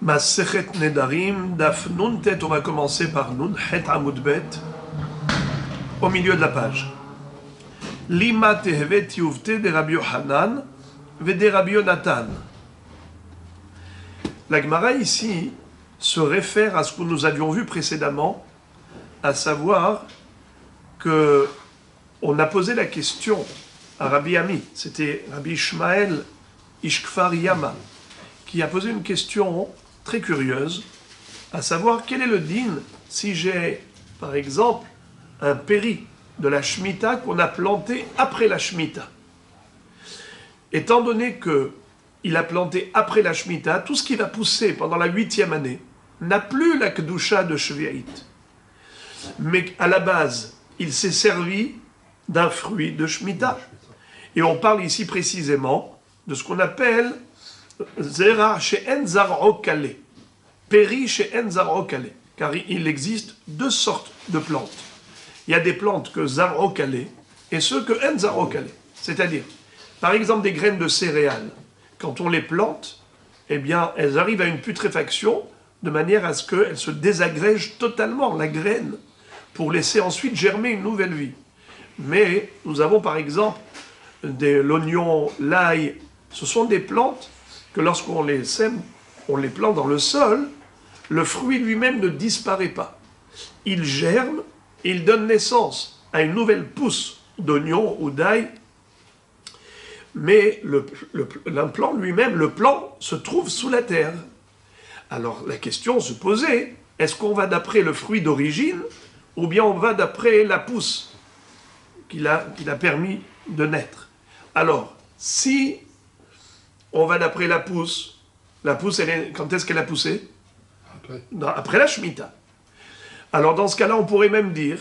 Masechet Nedarim, Daf Nun Tet, on va commencer par Nun, Het Amud Bet, au milieu de la page. Lima Tehvet Yuvte de Rabbi Yohanan, Vede Rabbi Yonatan. La Gemara ici se réfère à ce que nous avions vu précédemment, à savoir que on a posé la question à Rabbi Ami, c'était Rabbi Ishmael Ishkfar Yama, qui a posé une question très curieuse, à savoir quel est le din si j'ai, par exemple, un péri de la Shemitah qu'on a planté après la Shemitah. Étant donné qu'il a planté après la Shemitah, tout ce qui va pousser pendant la 8e année n'a plus la Kedusha de Shvi'it. Mais à la base, il s'est servi d'un fruit de Shemitah. Et on parle ici précisément de ce qu'on appelle Zera she'en zar'o kaleh, péri she'en zar'o kaleh, car il existe deux sortes de plantes. Il y a des plantes que zar'o kaleh et ceux que en zar'o kaleh. C'est-à-dire, par exemple, des graines de céréales. Quand on les plante, eh bien, elles arrivent à une putréfaction de manière à ce qu'elles se désagrègent totalement, la graine, pour laisser ensuite germer une nouvelle vie. Mais nous avons par exemple l'oignon, l'ail, ce sont des plantes que lorsqu'on les sème, on les plante dans le sol, le fruit lui-même ne disparaît pas. Il germe et il donne naissance à une nouvelle pousse d'oignon ou d'ail, mais l'implant lui-même, le plant, se trouve sous la terre. Alors la question se posait, est-ce qu'on va d'après le fruit d'origine ou bien on va d'après la pousse qu'il a permis de naître? Alors, si on va d'après la pousse, quand est-ce qu'elle a poussé? Après la Shemitah. Alors dans ce cas-là, on pourrait même dire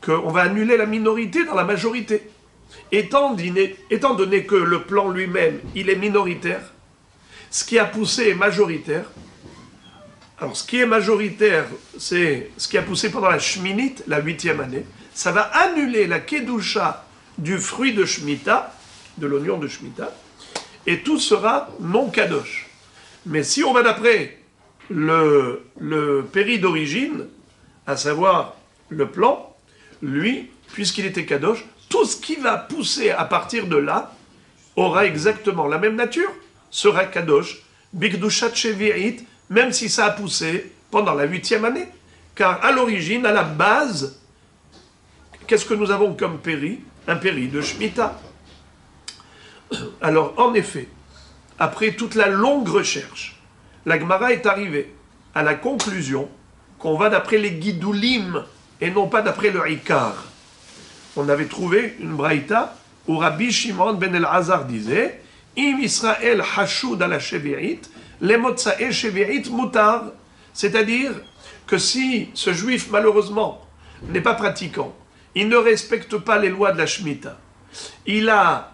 qu'on va annuler la minorité dans la majorité. Étant donné que le plant lui-même, il est minoritaire, ce qui a poussé est majoritaire. Alors ce qui est majoritaire, c'est ce qui a poussé pendant la Shminit, la 8e année. Ça va annuler la Kedusha du fruit de Shemitah, de l'oignon de Shemitah, et tout sera non kadosh. Mais si on va d'après le péri d'origine, à savoir le plant, lui, puisqu'il était kadosh, tout ce qui va pousser à partir de là aura exactement la même nature, sera kadosh, bikdushat shevi'it, même si ça a poussé pendant la 8e année. Car à l'origine, à la base, qu'est-ce que nous avons comme péri? Un péri de Shemitah. Alors, en effet, après toute la longue recherche, la Gemara est arrivée à la conclusion qu'on va d'après les Gidoulim et non pas d'après le Ikar. On avait trouvé une braïta où Rabbi Shimon ben El-Hazar disait « Im Israël hashud ala shevi'it, le motzae shevi'it mutar » c'est-à-dire que si ce juif, malheureusement, n'est pas pratiquant, il ne respecte pas les lois de la Shemitah, il a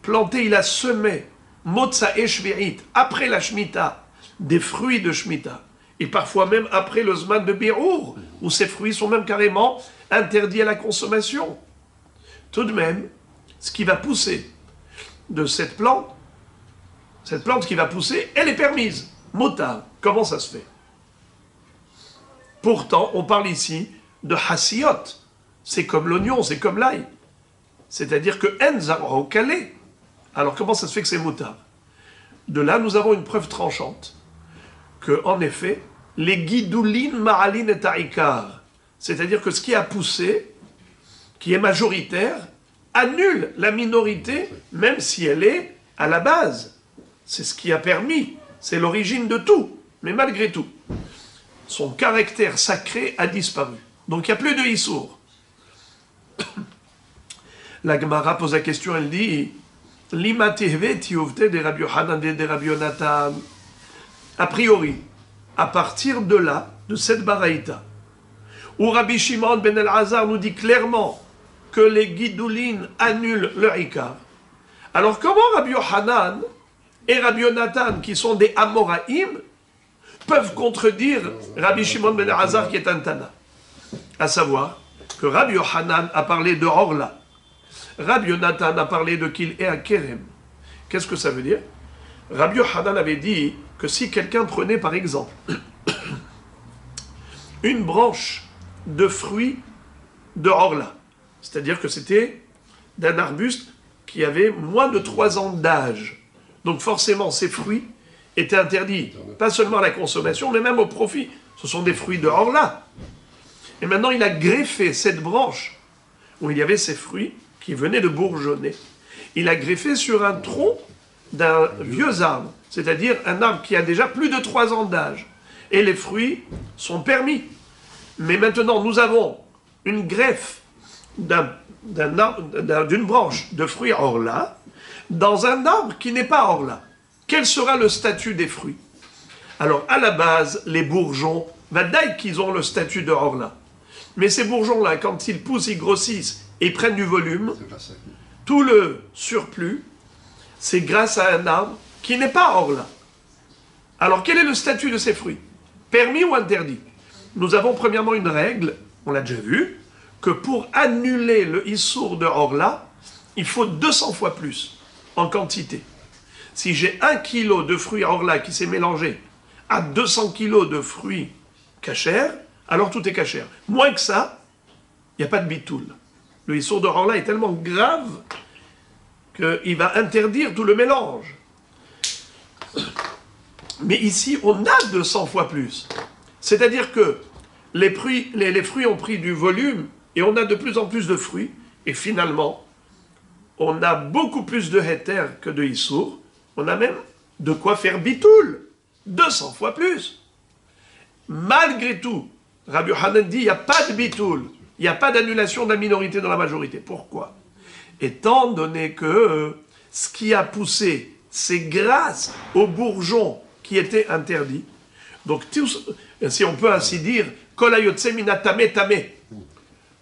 planté, il a semé motzae shevi'it, après la Shemitah, des fruits de Shemitah, et parfois même après le Zman de Birour, où ces fruits sont même carrément interdits à la consommation. Tout de même, ce qui va pousser de cette plante qui va pousser, elle est permise. Motar, comment ça se fait? Pourtant, on parle ici de hassiyot. C'est comme l'oignon, c'est comme l'ail. C'est-à-dire que en zar'o kaleh. Alors comment ça se fait que c'est motar? De là, nous avons une preuve tranchante que, en effet, les guidoulin ma'alin et ta'ikar, c'est-à-dire que ce qui a poussé, qui est majoritaire, annule la minorité, même si elle est à la base. C'est ce qui a permis, c'est l'origine de tout. Mais malgré tout, son caractère sacré a disparu. Donc il n'y a plus de Issour. La Gemara pose la question, elle dit Lima tehvet yuvte de Rabbi Yohanan de Rabbi Yonatan. A priori, à partir de là, de cette baraïta, où Rabbi Shimon ben El-Hazar nous dit clairement que les guidoulines annulent le Ikar. Alors comment Rabbi Yohanan et Rabbi Yonatan, qui sont des Amoraïm, peuvent contredire Rabbi Shimon ben El-Hazar qui est un Tana? À savoir que Rabbi Yohanan a parlé de Orla, Rabbi Yonatan a parlé de Kil et Akerem. Qu'est-ce que ça veut dire? Rabbi Yochanan avait dit que si quelqu'un prenait par exemple une branche de fruits de Orla, c'est-à-dire que c'était d'un arbuste qui avait moins de 3 ans d'âge, donc forcément ces fruits étaient interdits, pas seulement à la consommation, mais même au profit. Ce sont des fruits de Orla. Et maintenant il a greffé cette branche où il y avait ces fruits qui venaient de bourgeonner. Il a greffé sur un tronc d'un vieux arbre, c'est-à-dire un arbre qui a déjà plus de 3 ans d'âge. Et les fruits sont permis. Mais maintenant, nous avons une greffe d'une branche de fruits Orla dans un arbre qui n'est pas Orla. Quel sera le statut des fruits? Alors, à la base, les bourgeons, vadaï qu'ils ont le statut de Orla. Mais ces bourgeons-là, quand ils poussent, ils grossissent et ils prennent du volume, tout le surplus, c'est grâce à un arbre qui n'est pas Orla. Alors, quel est le statut de ces fruits? Permis ou interdit? Nous avons premièrement une règle, on l'a déjà vu, que pour annuler le issour de Orla, il faut 200 fois plus en quantité. Si j'ai 1 kilo de fruits Orla qui s'est mélangé à 200 kilos de fruits cachers, alors tout est cachère. Moins que ça, il n'y a pas de bitoul. Le issour de Orla est tellement grave qu'il va interdire tout le mélange. Mais ici, on a 200 fois plus. C'est-à-dire que les fruits ont pris du volume et on a de plus en plus de fruits. Et finalement, on a beaucoup plus de héter que de issour. On a même de quoi faire bitoul. 200 fois plus. Malgré tout, Rabbi Yochanan dit, il n'y a pas de bitoul. Il n'y a pas d'annulation de la minorité dans la majorité. Pourquoi? Étant donné que ce qui a poussé, c'est grâce aux bourgeons qui étaient interdits. Donc, si on peut ainsi dire, kol hayotze mina tameh tameh.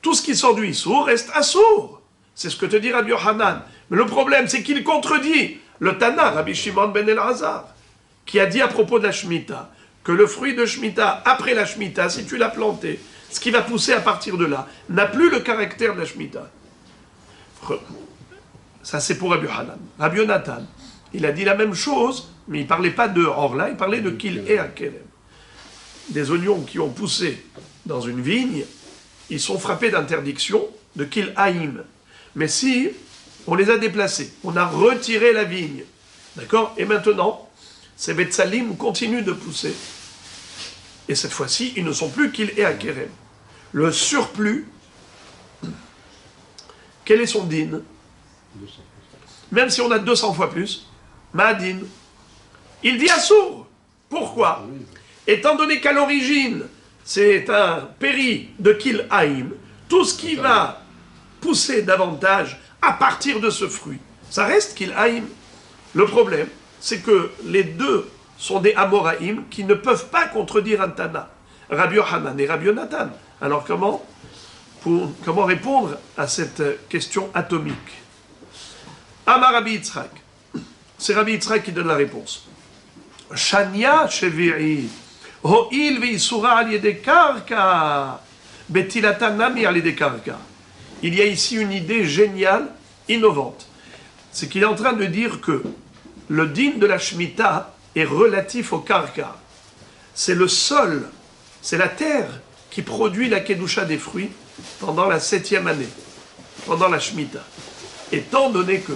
Tout ce qui sort du issour reste assour. C'est ce que te dit Rabbi Yochanan. Mais le problème, c'est qu'il contredit le Tana, Rabbi Shimon ben Elazar, qui a dit à propos de la Shemitah, que le fruit de Shemitah, après la Shemitah, si tu l'as planté, ce qui va pousser à partir de là, n'a plus le caractère de la Shemitah. Ça, c'est pour Rabbi Yochanan. Rabbi Yonatan, il a dit la même chose, mais il ne parlait pas de Orla, il parlait de Kil et Akelem. Des oignons qui ont poussé dans une vigne, ils sont frappés d'interdiction de Kil Haïm. Mais si on les a déplacés, on a retiré la vigne, d'accord? Et maintenant, ces Betsalim continuent de pousser. Et cette fois-ci, ils ne sont plus Kil et Akelem. Le surplus, quel est son din? Même si on a 200 fois plus, Ma'adin, il dit assour. Pourquoi? Étant donné qu'à l'origine, c'est un péri de Kil Haïm, tout ce qui va pousser davantage à partir de ce fruit, ça reste Kil Haïm. Le problème, c'est que les deux sont des Amoraïm qui ne peuvent pas contredire un Tana, Rabbi Yochanan et Rabbi Yonatan. Alors comment répondre à cette question atomique? Amar Rabbi Yitzhak. C'est Rabbi Yitzhak qui donne la réponse. Shania Shevi'i, Ho'il ve'isura al yede karka, betilata nami al yede karka. Il y a ici une idée géniale, innovante. C'est qu'il est en train de dire que le din de la Shemitah est relatif au karka. C'est le sol, c'est la terre qui produit la kedusha des fruits pendant la 7e année, pendant la Shemitah. Étant donné que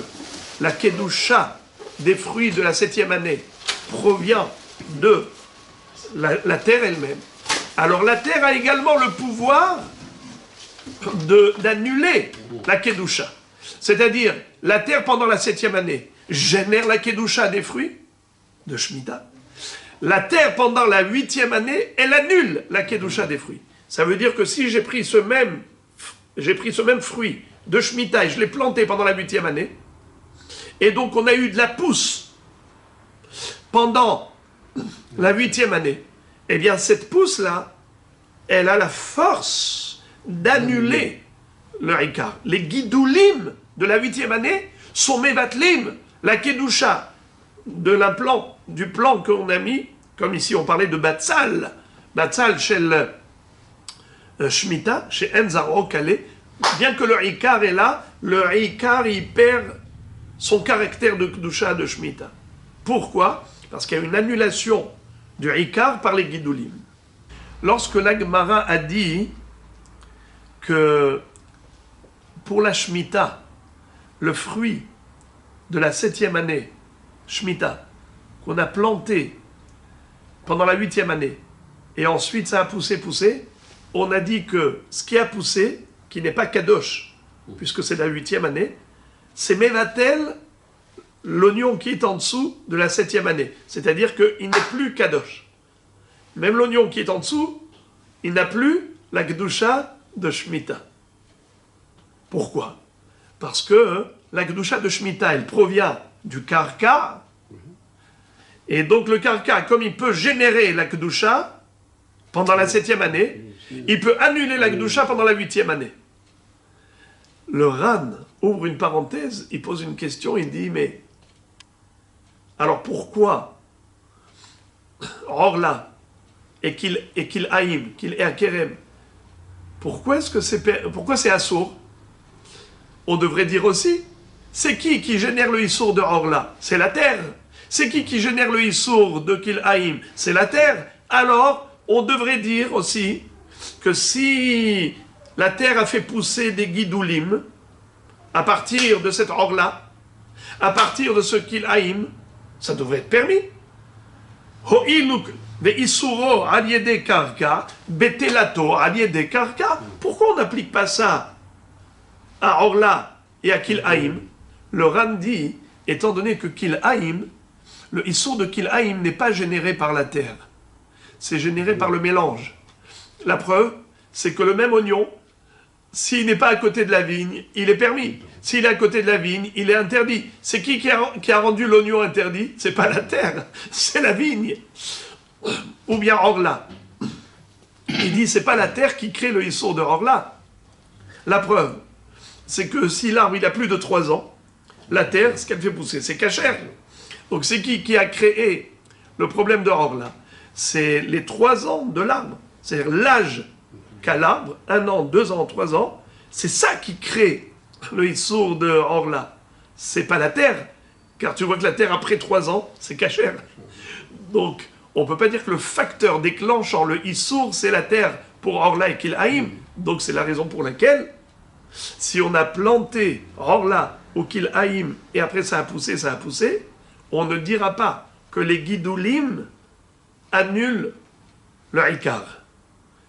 la kedusha des fruits de la 7e année provient de la terre elle-même, alors la terre a également le pouvoir d'annuler la kedusha. C'est-à-dire, la terre pendant la 7e année génère la kedusha des fruits de Shemitah. La terre pendant la 8e année, elle annule la kedusha des fruits. Ça veut dire que si j'ai pris ce même fruit de Shemitah et je l'ai planté pendant la 8e année, et donc on a eu de la pousse pendant la 8e année, eh bien cette pousse-là, elle a la force d'annuler le Ikar. Les guidoulim de la 8e année sont mevatlim, la kedusha de l'implant, du plan qu'on a mis, comme ici on parlait de Batzal chez le Shemitah, chez Enzaro Kalé, bien que le Ikar est là, le Ikar il perd son caractère de kedusha de Shemitah. Pourquoi? Parce qu'il y a une annulation du Ikar par les Gidulim. Lorsque la Gemara a dit que pour la Shemitah, le fruit de la 7e année, Shemitah, qu'on a planté pendant la 8e année, et ensuite ça a poussé, on a dit que ce qui a poussé, qui n'est pas Kadosh, puisque c'est la 8e année, c'est Mevatel, l'oignon qui est en dessous de la 7e année. C'est-à-dire qu'il n'est plus Kadosh. Même l'oignon qui est en dessous, il n'a plus la Kedusha de Shemitah. Pourquoi? Parce que la Kedusha de Shemitah, elle provient du Karka. Et donc le Karka, comme il peut générer la Kedusha pendant la 7e année, il peut annuler la Kedusha pendant la 8e année. Le Ran ouvre une parenthèse, il pose une question, il dit, mais alors pourquoi Orla et qu'il Haïm, qu'il est Akerem, pourquoi c'est Assour? On devrait dire aussi, c'est qui génère le Issour de Orla? C'est la terre. C'est qui génère le Issour de Kil Haïm? C'est la terre. Alors, on devrait dire aussi que si la terre a fait pousser des Gidulim à partir de cette Orla, à partir de ce Kil Haïm, ça devrait être permis. Pourquoi on n'applique pas ça à Orla et à Kil Haïm? Le Ran dit, étant donné que Kil Haïm, le Issour de Kil Haïm n'est pas généré par la terre, c'est généré par le mélange. La preuve, c'est que le même oignon, s'il n'est pas à côté de la vigne, il est permis. S'il est à côté de la vigne, il est interdit. C'est qui a rendu l'oignon interdit? C'est pas la terre, c'est la vigne. Ou bien Orla. Il dit, c'est pas la terre qui crée le Issour de Orla. La preuve, c'est que si l'arbre il a plus de 3 ans, la terre, ce qu'elle fait pousser, c'est cachère. Donc c'est qui a créé le problème de Orla? C'est les 3 ans de l'arbre. C'est-à-dire l'âge qu'a l'arbre, 1 an, 2 ans, 3 ans, c'est ça qui crée le Issour de Orla. C'est pas la terre, car tu vois que la terre après 3 ans, c'est cachère. Donc, on ne peut pas dire que le facteur déclenchant le Issour, c'est la terre pour Orla et Kil Haïm. Donc c'est la raison pour laquelle, si on a planté Orla ou Kil Haïm, et après ça a poussé, on ne dira pas que les Gidulim annulent le Ikar,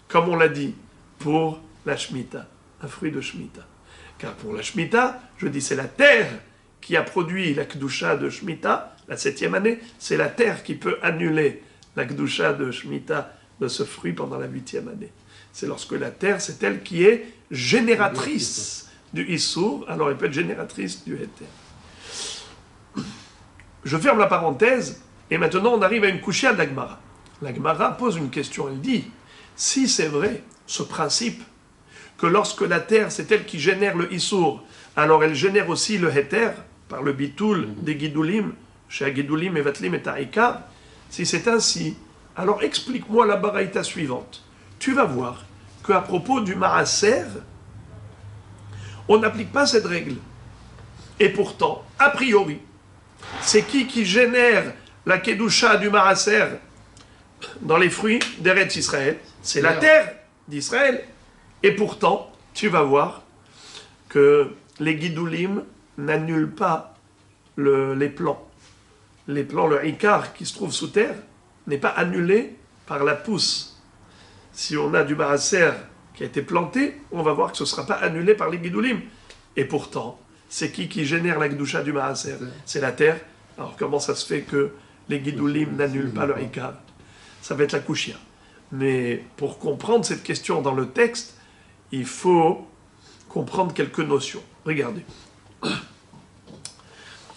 comme on l'a dit pour la Shemitah, un fruit de Shemitah. Car pour la Shemitah, je dis c'est la terre qui a produit la Kedusha de Shemitah, la 7e année, c'est la terre qui peut annuler la Kedusha de Shemitah de ce fruit pendant la 8e année. C'est lorsque la terre, c'est elle qui est génératrice du Issour, alors elle peut être génératrice du Héter. Je ferme la parenthèse, et maintenant on arrive à une couchée de la Gemara. La Gemara pose une question, elle dit, si c'est vrai, ce principe, que lorsque la terre, c'est elle qui génère le Issour, alors elle génère aussi le Héter, par le bitoul des Gidulim, chez Gidulim et Vatlim et Ta'ikar, si c'est ainsi, alors explique-moi la baraïta suivante. Tu vas voir qu'à propos du Maaser, on n'applique pas cette règle. Et pourtant, a priori, c'est qui génère la Kedusha du Maaser dans les fruits d'Eretz Israël? C'est la terre d'Israël. Et pourtant, tu vas voir que les Gidulim n'annulent pas les plants. Les plants, le Ikar qui se trouve sous terre, n'est pas annulé par la pousse. Si on a du Maaser qui a été planté, on va voir que ce ne sera pas annulé par les Gidulim. Et pourtant, c'est qui génère la Kedusha du Maaser? C'est la terre. Alors comment ça se fait que les Gidulim n'annulent pas le Ikar? Ça va être la Kushia. Mais pour comprendre cette question dans le texte, il faut comprendre quelques notions. Regardez.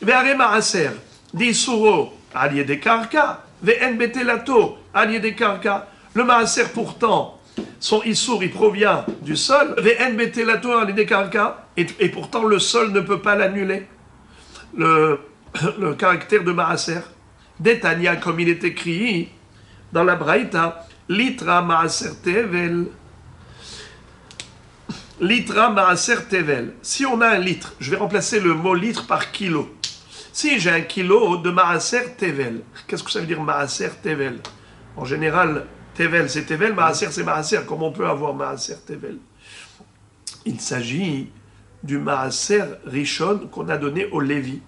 Ve'are Maaser, d'Isuro, allié des Karka, ve'en betelato, allié des Karka. Le Maaser pourtant, son Issour, il provient du sol, ve'en betelato, allié des Karka, et pourtant le sol ne peut pas l'annuler. Le caractère de Maaser. D'Etania, comme il est écrit dans la Braïta, Litra Maaser Tevel. Litra Maaser Tevel. Si on a un litre, je vais remplacer le mot litre par kilo. Si j'ai 1 kilo de Maaser Tevel, qu'est-ce que ça veut dire Maaser Tevel? En général, Tevel c'est Tevel, Maaser c'est Maaser. Comment on peut avoir Maaser Tevel? Il s'agit du Maaser Rishon qu'on a donné au Lévi.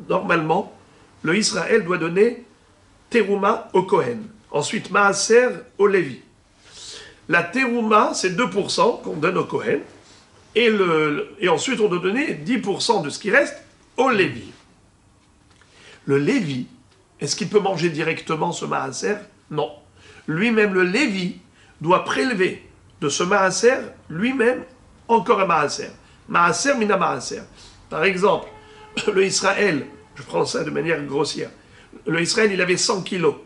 Normalement, le Israël doit donner Teruma au Kohen. Ensuite, Maaser au Lévi. La Teruma, c'est 2% qu'on donne au Kohen. Et ensuite, on doit donner 10% de ce qui reste au Lévi. Le Lévi, est-ce qu'il peut manger directement ce Maaser? Non. Lui-même, le Lévi, doit prélever de ce Maaser, lui-même, encore un Maaser. Maaser mina Maaser. Par exemple, le Israël, je prends ça de manière grossière, le Israël, il avait 100 kilos.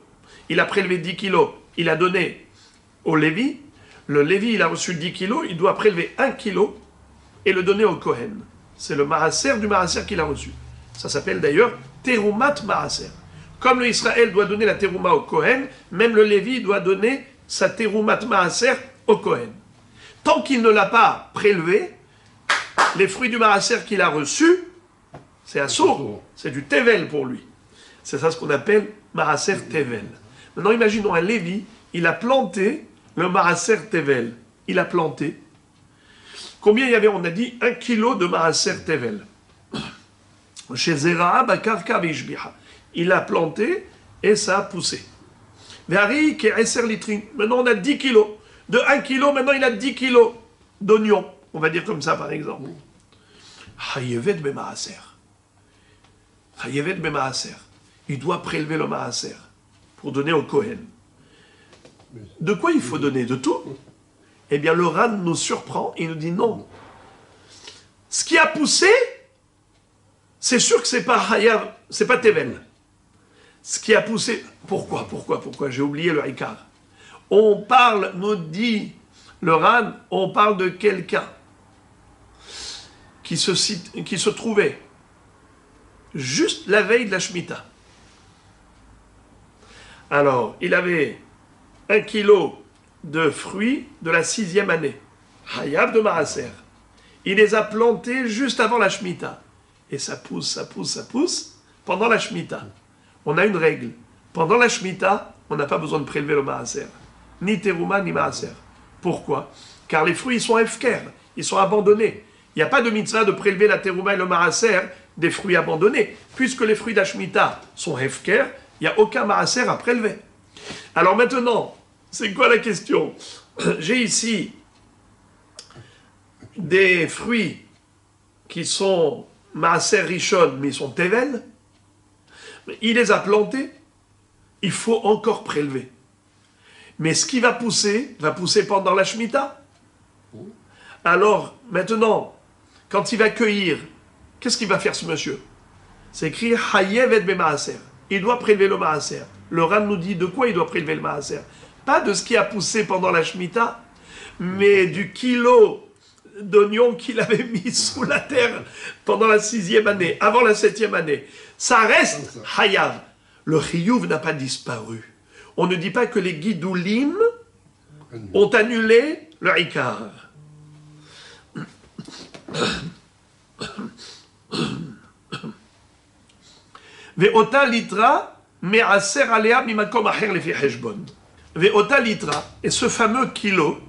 Il a prélevé 10 kilos. Il a donné au Lévi. Le Lévi, il a reçu 10 kilos. Il doit prélever 1 kilo et le donner au Kohen. C'est le Maaser du Maaser qu'il a reçu. Ça s'appelle d'ailleurs Terumat Maaser. Comme le Israël doit donner la Teruma au Kohen, même le Lévi doit donner sa Terumat Maaser au Kohen. Tant qu'il ne l'a pas prélevé, les fruits du Maaser qu'il a reçus, c'est assourd, c'est du Tevel pour lui. C'est ça ce qu'on appelle Maaser Tevel. Maintenant imaginons un Lévi, il a planté le Maaser Tevel. Il a planté. Combien il y avait? On a dit 1 kilo de Maaser Tevel. Chez Zera'a, Bakarka, Vishbiha. Il a planté et ça a poussé. Maintenant on a 10 kilos. De 1 kilo, maintenant il a 10 kilos d'oignons. On va dire comme ça par exemple. Chayevet b'maaser. Chayevet b'maaser. Il doit prélever le maaser pour donner au Kohen. De quoi il faut donner? De tout? Eh bien le Ran nous surprend et nous dit non. Ce qui a poussé, c'est sûr que c'est pas Hayav, c'est pas Tevel. Ce qui a poussé, pourquoi? J'ai oublié le Ikar. On parle, nous dit le Ran, on parle de quelqu'un qui se trouvait juste la veille de la Shemitah. Alors, il avait 1 kilo de fruits de la 6e année, Hayav de Maaser. Il les a plantés juste avant la Shemitah. Et ça pousse pendant la Shemitah. On a une règle. Pendant la Shemitah, on n'a pas besoin de prélever le Maaser. Ni Teruma, ni Maaser. Pourquoi? Car les fruits, ils sont hefker, ils sont abandonnés. Il n'y a pas de mitzvah de prélever la Teruma et le Maaser des fruits abandonnés. Puisque les fruits de la Shemitah sont hefker, il n'y a aucun Maaser à prélever. Alors maintenant, c'est quoi la question? J'ai ici des fruits qui sont Maaser Rishon, mais ils sont Tevel. Il les a plantés, il faut encore prélever. Mais ce qui va pousser pendant la Shemitah. Alors, maintenant, quand il va cueillir, qu'est-ce qu'il va faire ce monsieur? C'est écrit Hayev et B'Maaser. Il doit prélever le Maaser. Le Ran nous dit de quoi il doit prélever le Maaser. Pas de ce qui a poussé pendant la Shemitah, mais du kilo d'oignons qu'il avait mis sous la terre pendant la 6e année, avant la 7e année. Ça reste Hayav. Le Chiyuv n'a pas disparu. On ne dit pas que les Guidoulim ont annulé le Ikar. Ve'ota litra me'aser alea mimakom acher lefi cheshbon. Ve'ota litra, et ce fameux kilo,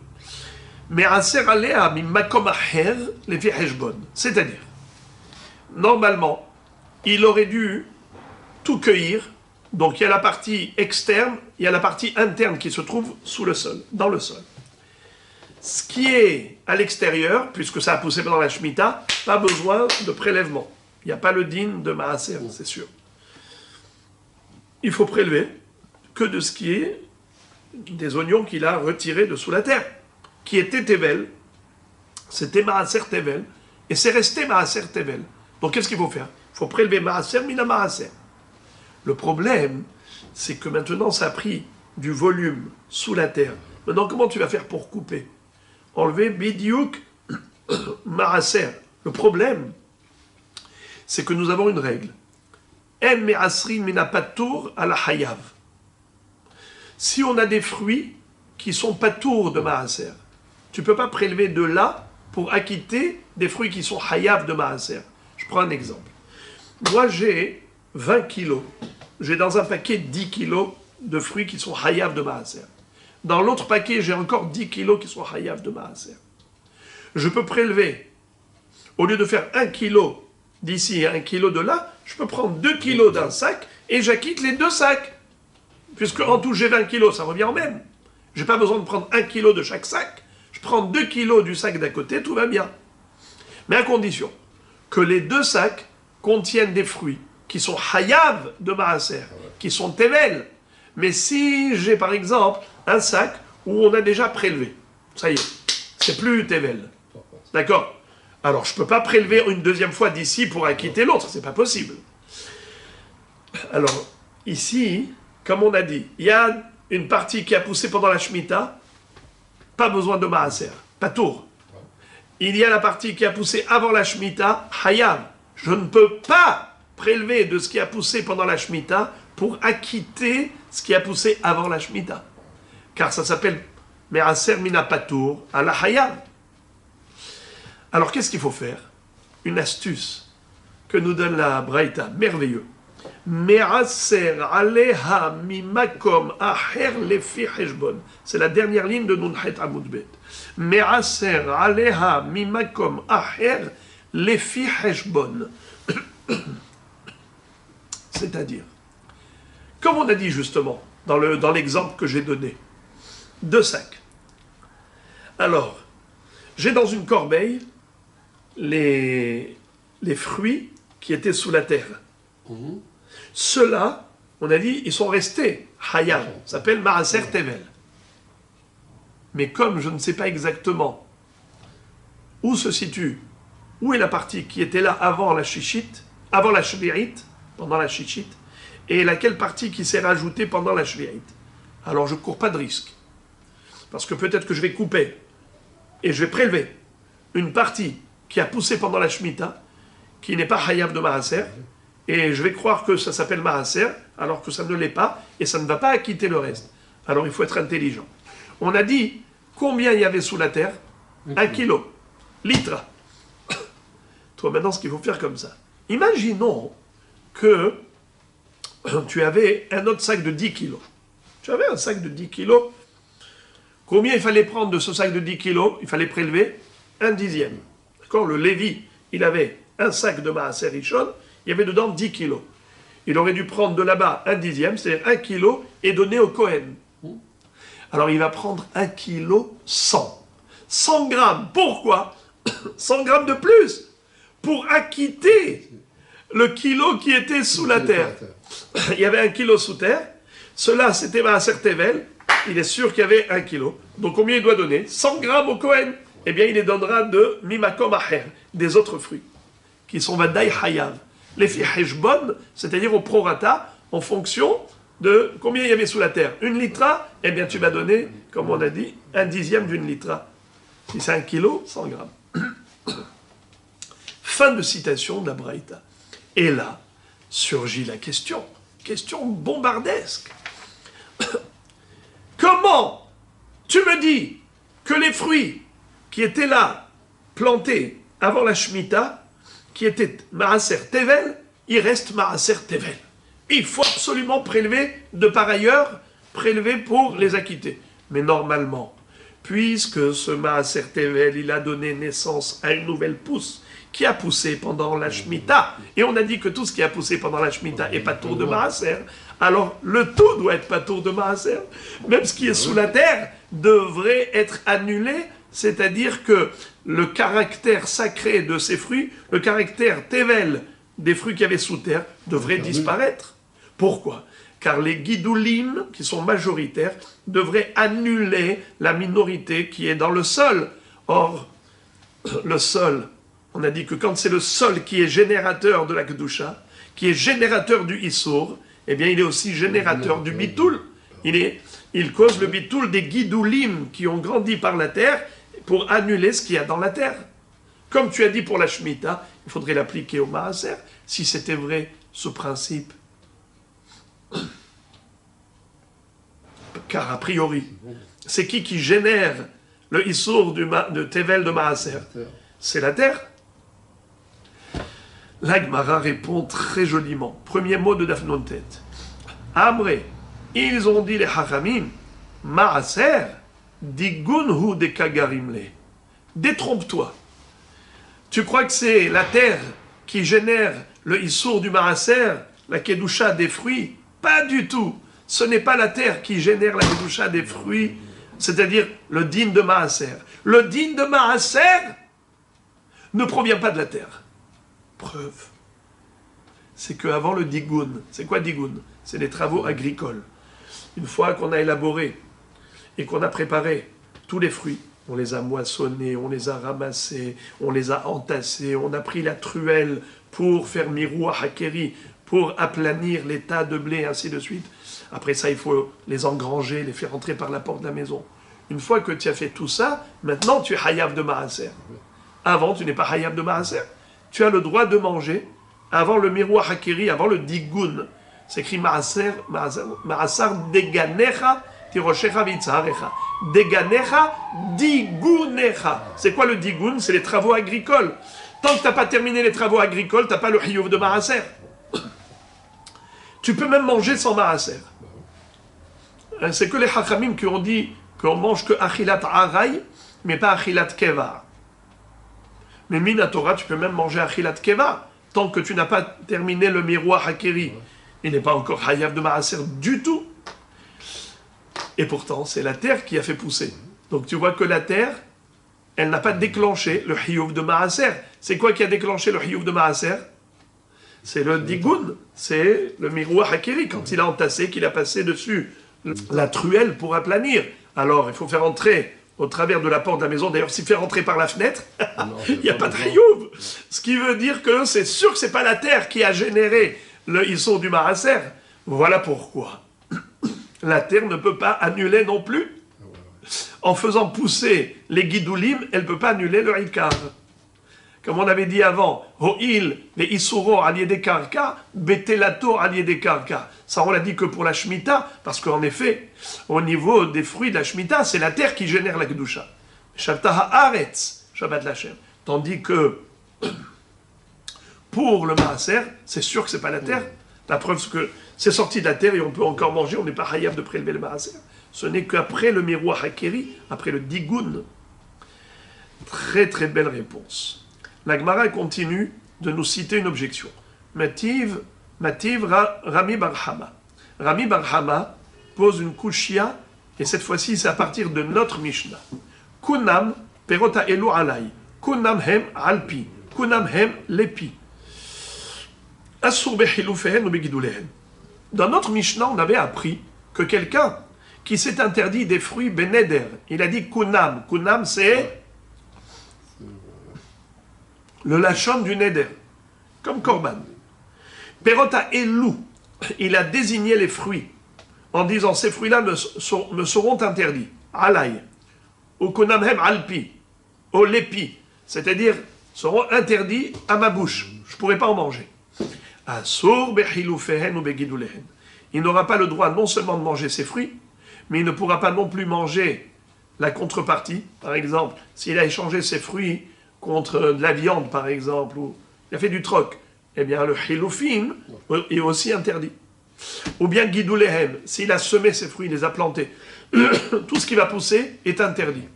me'aser alea mimakom acher lefi cheshbon. C'est-à-dire, normalement, il aurait dû tout cueillir. Donc il y a la partie externe, il y a la partie interne qui se trouve sous le sol, dans le sol. Ce qui est à l'extérieur, puisque ça a poussé pendant la Shemitah, pas besoin de prélèvement. Il n'y a pas le din de Maaser, c'est sûr. Il faut prélever que de ce qui est des oignons qu'il a retirés de sous la terre, qui étaient Tevel, c'était Maaser Tevel, et c'est resté Maaser Tevel. Donc qu'est-ce qu'il faut faire? Il faut prélever Maaser mina Maaser. Le problème, c'est que maintenant ça a pris du volume sous la terre. Maintenant, comment tu vas faire pour couper? Enlever Bidiouk Maaser. Le problème, c'est que nous avons une règle. En me'asrin mina patour à la hayav. Si on a des fruits qui sont patour de Maaser, tu ne peux pas prélever de là pour acquitter des fruits qui sont hayav de Maaser. Je prends un exemple. moi j'ai 20 kilos. J'ai dans un paquet 10 kilos de fruits qui sont hayav de maaser. Dans l'autre paquet, j'ai encore 10 kilos qui sont hayav de maaser. Je peux prélever, au lieu de faire 1 kilo d'ici et 1 kilo de là, je peux prendre 2 kilos d'un sac et j'acquitte les 2 sacs. Puisque en tout j'ai 20 kilos, ça revient au même. Je n'ai pas besoin de prendre 1 kilo de chaque sac. Je prends 2 kilos du sac d'à côté, tout va bien. Mais à condition que les 2 sacs contiennent des fruits qui sont hayav de maaser, qui sont tevel. Mais si j'ai par exemple un sac où on a déjà prélevé, ça y est, c'est plus tevel. D'accord? Alors je ne peux pas prélever une deuxième fois d'ici pour acquitter l'autre, c'est pas possible. Alors ici, comme on a dit, il y a une partie qui a poussé pendant la Shemitah, pas besoin de maaser, pas tour. Il y a la partie qui a poussé avant la Shemitah, hayav. Je ne peux pas prélever de ce qui a poussé pendant la Shemitah pour acquitter ce qui a poussé avant la Shemitah. Car ça s'appelle Me'aser mina patour à la hayav. Alors qu'est-ce qu'il faut faire? Une astuce que nous donne la Braïta, merveilleux. Me'aser aleha mimakom aher lefi heshbon. C'est la dernière ligne de Nunchet Amud Bet. Me'aser aleha mimakom aher lefi heshbon. C'est-à-dire, comme on a dit justement dans l'exemple que j'ai donné, 2 sacs. Alors, j'ai dans une corbeille les fruits qui étaient sous la terre. Ceux-là, on a dit, ils sont restés hayav, ça s'appelle maaser tevel. Mais comme je ne sais pas exactement où se situe, où est la partie qui était là avant la chichite, avant la shvi'it, pendant la chichite, et laquelle partie qui s'est rajoutée pendant la shvi'it, alors je ne cours pas de risque. Parce que peut-être que je vais couper et je vais prélever une partie qui a poussé pendant la Shemitah, qui n'est pas hayav de maaser, et je vais croire que ça s'appelle maaser, alors que ça ne l'est pas, et ça ne va pas acquitter le reste. Alors il faut être intelligent. On a dit combien il y avait sous la terre? 1 kilo. Litre. Toi maintenant, ce qu'il faut faire comme ça. Imaginons que tu avais un autre sac de 10 kilos. Tu avais un sac de 10 kilos. Combien il fallait prendre de ce sac de 10 kilos? Il fallait prélever 1/10. D'accord? Le Lévi, il avait un sac de maaser rishon, il y avait dedans 10 kilos. Il aurait dû prendre de là-bas 1/10, c'est-à-dire 1 kilo, et donner au Kohen. Alors il va prendre 1 kilo 100. 100 grammes. Pourquoi? 100 grammes de plus pour acquitter le kilo qui était sous la terre. Il y avait 1 kilo sous terre. Cela, c'était maaser tevel. Il est sûr qu'il y avait 1 kilo. Donc combien il doit donner? 100 grammes au Kohen. Eh bien, il les donnera de mimakom aher, des autres fruits, qui sont vadai hayav. Les fi heshbon, c'est-à-dire au prorata, en fonction de combien il y avait sous la terre. 1 litra, eh bien, tu vas donner, comme on a dit, 1/10 d'une litra. Si c'est 1 kilo, 100 grammes. Fin de citation de la Braïta. Et là, surgit la question bombardesque. Comment tu me dis que les fruits qui étaient là, plantés avant la Shemitah, qui étaient maaser tevel, ils restent maaser tevel. Il faut absolument prélever de par ailleurs, prélever pour les acquitter. Mais normalement, puisque ce maaser tevel, il a donné naissance à une nouvelle pousse, qui a poussé pendant la Shemitah, et on a dit que tout ce qui a poussé pendant la Shemitah est patour de maaser, alors le tout doit être patour de maaser. Même ce qui est sous la terre devrait être annulé, c'est-à-dire que le caractère sacré de ces fruits, le caractère tevel des fruits qu'il y avait sous terre, devrait disparaître. Pourquoi? Car les guidoulim, qui sont majoritaires, devraient annuler la minorité qui est dans le sol. Or, le sol, on a dit que quand c'est le sol qui est générateur de la Kedusha, qui est générateur du Issour, eh bien il est aussi générateur du Bitoul. Il cause le Bitoul des guidoulim qui ont grandi par la terre pour annuler ce qu'il y a dans la terre. Comme tu as dit pour la Shemitah, il faudrait l'appliquer au Maaser, si c'était vrai ce principe. Car a priori, c'est qui génère le Issour de Tevel de Maaser? C'est la terre. La Gemara répond très joliment. Premier mot de Daf Nun Tet. Amré, ils ont dit les Hachamim, Maaser, digunhu de kagarimle. Détrompe-toi. Tu crois que c'est la terre qui génère le issour du Maaser, la kedusha des fruits? Pas du tout. Ce n'est pas la terre qui génère la kedusha des fruits, c'est-à-dire le din de Maaser. Le din de Maaser ne provient pas de la terre. Preuve. C'est qu'avant le digoun, c'est quoi digoun? C'est les travaux agricoles. Une fois qu'on a élaboré et qu'on a préparé tous les fruits, on les a moissonnés, on les a ramassés, on les a entassés, on a pris la truelle pour faire miroua hakeri, pour aplanir les tas de blé, ainsi de suite. Après ça, il faut les engranger, les faire entrer par la porte de la maison. Une fois que tu as fait tout ça, maintenant tu es hayab de maaser. Avant, tu n'es pas hayab de maaser. Tu as le droit de manger avant le miroua hakeri, avant le digoun. C'est écrit maaser deganecha tiroshecha vitzarecha. Deganecha digunecha. C'est quoi le digoun? C'est les travaux agricoles. Tant que tu n'as pas terminé les travaux agricoles, tu n'as pas le hiyuv de maaser. Tu peux même manger sans maaser. C'est que les hachamim qui ont dit qu'on mange que achilat aray, mais pas achilat keva. Mais minatora, tu peux même manger achilat keva, tant que tu n'as pas terminé le miroir hakeri. Il n'est pas encore hayab de maaser du tout. Et pourtant, c'est la terre qui a fait pousser. Donc tu vois que la terre, elle n'a pas déclenché le hiyuv de maaser. C'est quoi qui a déclenché le hiyuv de maaser? C'est le digoun, c'est le miroir hakeri, quand il a entassé, qu'il a passé dessus la truelle pour aplanir. Alors, il faut faire entrer au travers de la porte de la maison. D'ailleurs, s'il fait rentrer par la fenêtre, il n'y a pas de hiyuv. Ce qui veut dire que c'est sûr que ce n'est pas la terre qui a généré le issour du maaser. Voilà pourquoi la terre ne peut pas annuler non plus. En faisant pousser les guidoulim, elle ne peut pas annuler le ikar. Comme on avait dit avant, Ho'il, les Isuro alliés des karka, Betelato alliés des karka. Ça, on l'a dit que pour la Shemitah, parce qu'en effet, au niveau des fruits de la Shemitah, c'est la terre qui génère la Kedusha. Shabbat haaretz, Shabbat Lachem. Tandis que pour le Maaser, c'est sûr que c'est pas la terre. La preuve, c'est que c'est sorti de la terre et on peut encore manger, on n'est pas hayab de prélever le Maaser. Ce n'est qu'après le miroir hakeri, après le digoun. Très très belle réponse. La Gemara continue de nous citer une objection. Mativ Rami Bar Hama. Rami Bar Hama pose une kushia, et cette fois-ci c'est à partir de notre Mishnah. Kunam perota elu alay. Kunam hem alpi. Kunam hem lepi. Assur behilufehen ou begidulehen. Dans notre Mishnah, on avait appris que quelqu'un qui s'est interdit des fruits beneder, il a dit kunam. Kunam c'est le lachon du neder, comme korban. Perota elu, il a désigné les fruits en disant ces fruits-là me seront interdits. Alay, ou kunamhem alpi, ou lepi, c'est-à-dire seront interdits à ma bouche. Je ne pourrai pas en manger. Asur behilufehen ou begidulehen. Il n'aura pas le droit non seulement de manger ces fruits, mais il ne pourra pas non plus manger la contrepartie. Par exemple, s'il a échangé ses fruits contre de la viande, par exemple, ou il a fait du troc, eh bien le hilufim est aussi interdit. Ou bien guidoulehem, s'il a semé ses fruits, il les a plantés, tout ce qui va pousser est interdit.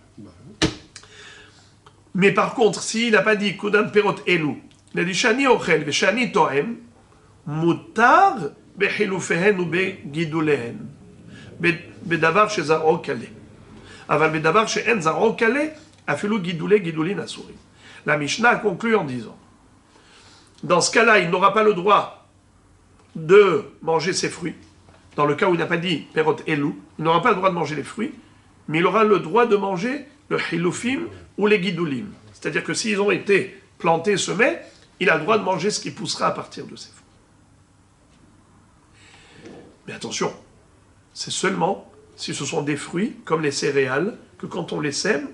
Mais par contre, s'il n'a pas dit kudam perot elu, il a dit shani ochel ve shani toem, mutar behilufehen ou begidoulehem, bedavar shezaro kale. Aval bedavar she'en zaro kale, afilu gidoule gidoulin asuri. La Mishnah a conclu en disant, dans ce cas-là, il n'aura pas le droit de manger ses fruits. Dans le cas où il n'a pas dit perot elu, il n'aura pas le droit de manger les fruits, mais il aura le droit de manger le hilufim ou les guidoulim. C'est-à-dire que s'ils ont été plantés, semés, il a le droit de manger ce qui poussera à partir de ces fruits. Mais attention, c'est seulement si ce sont des fruits, comme les céréales, que quand on les sème,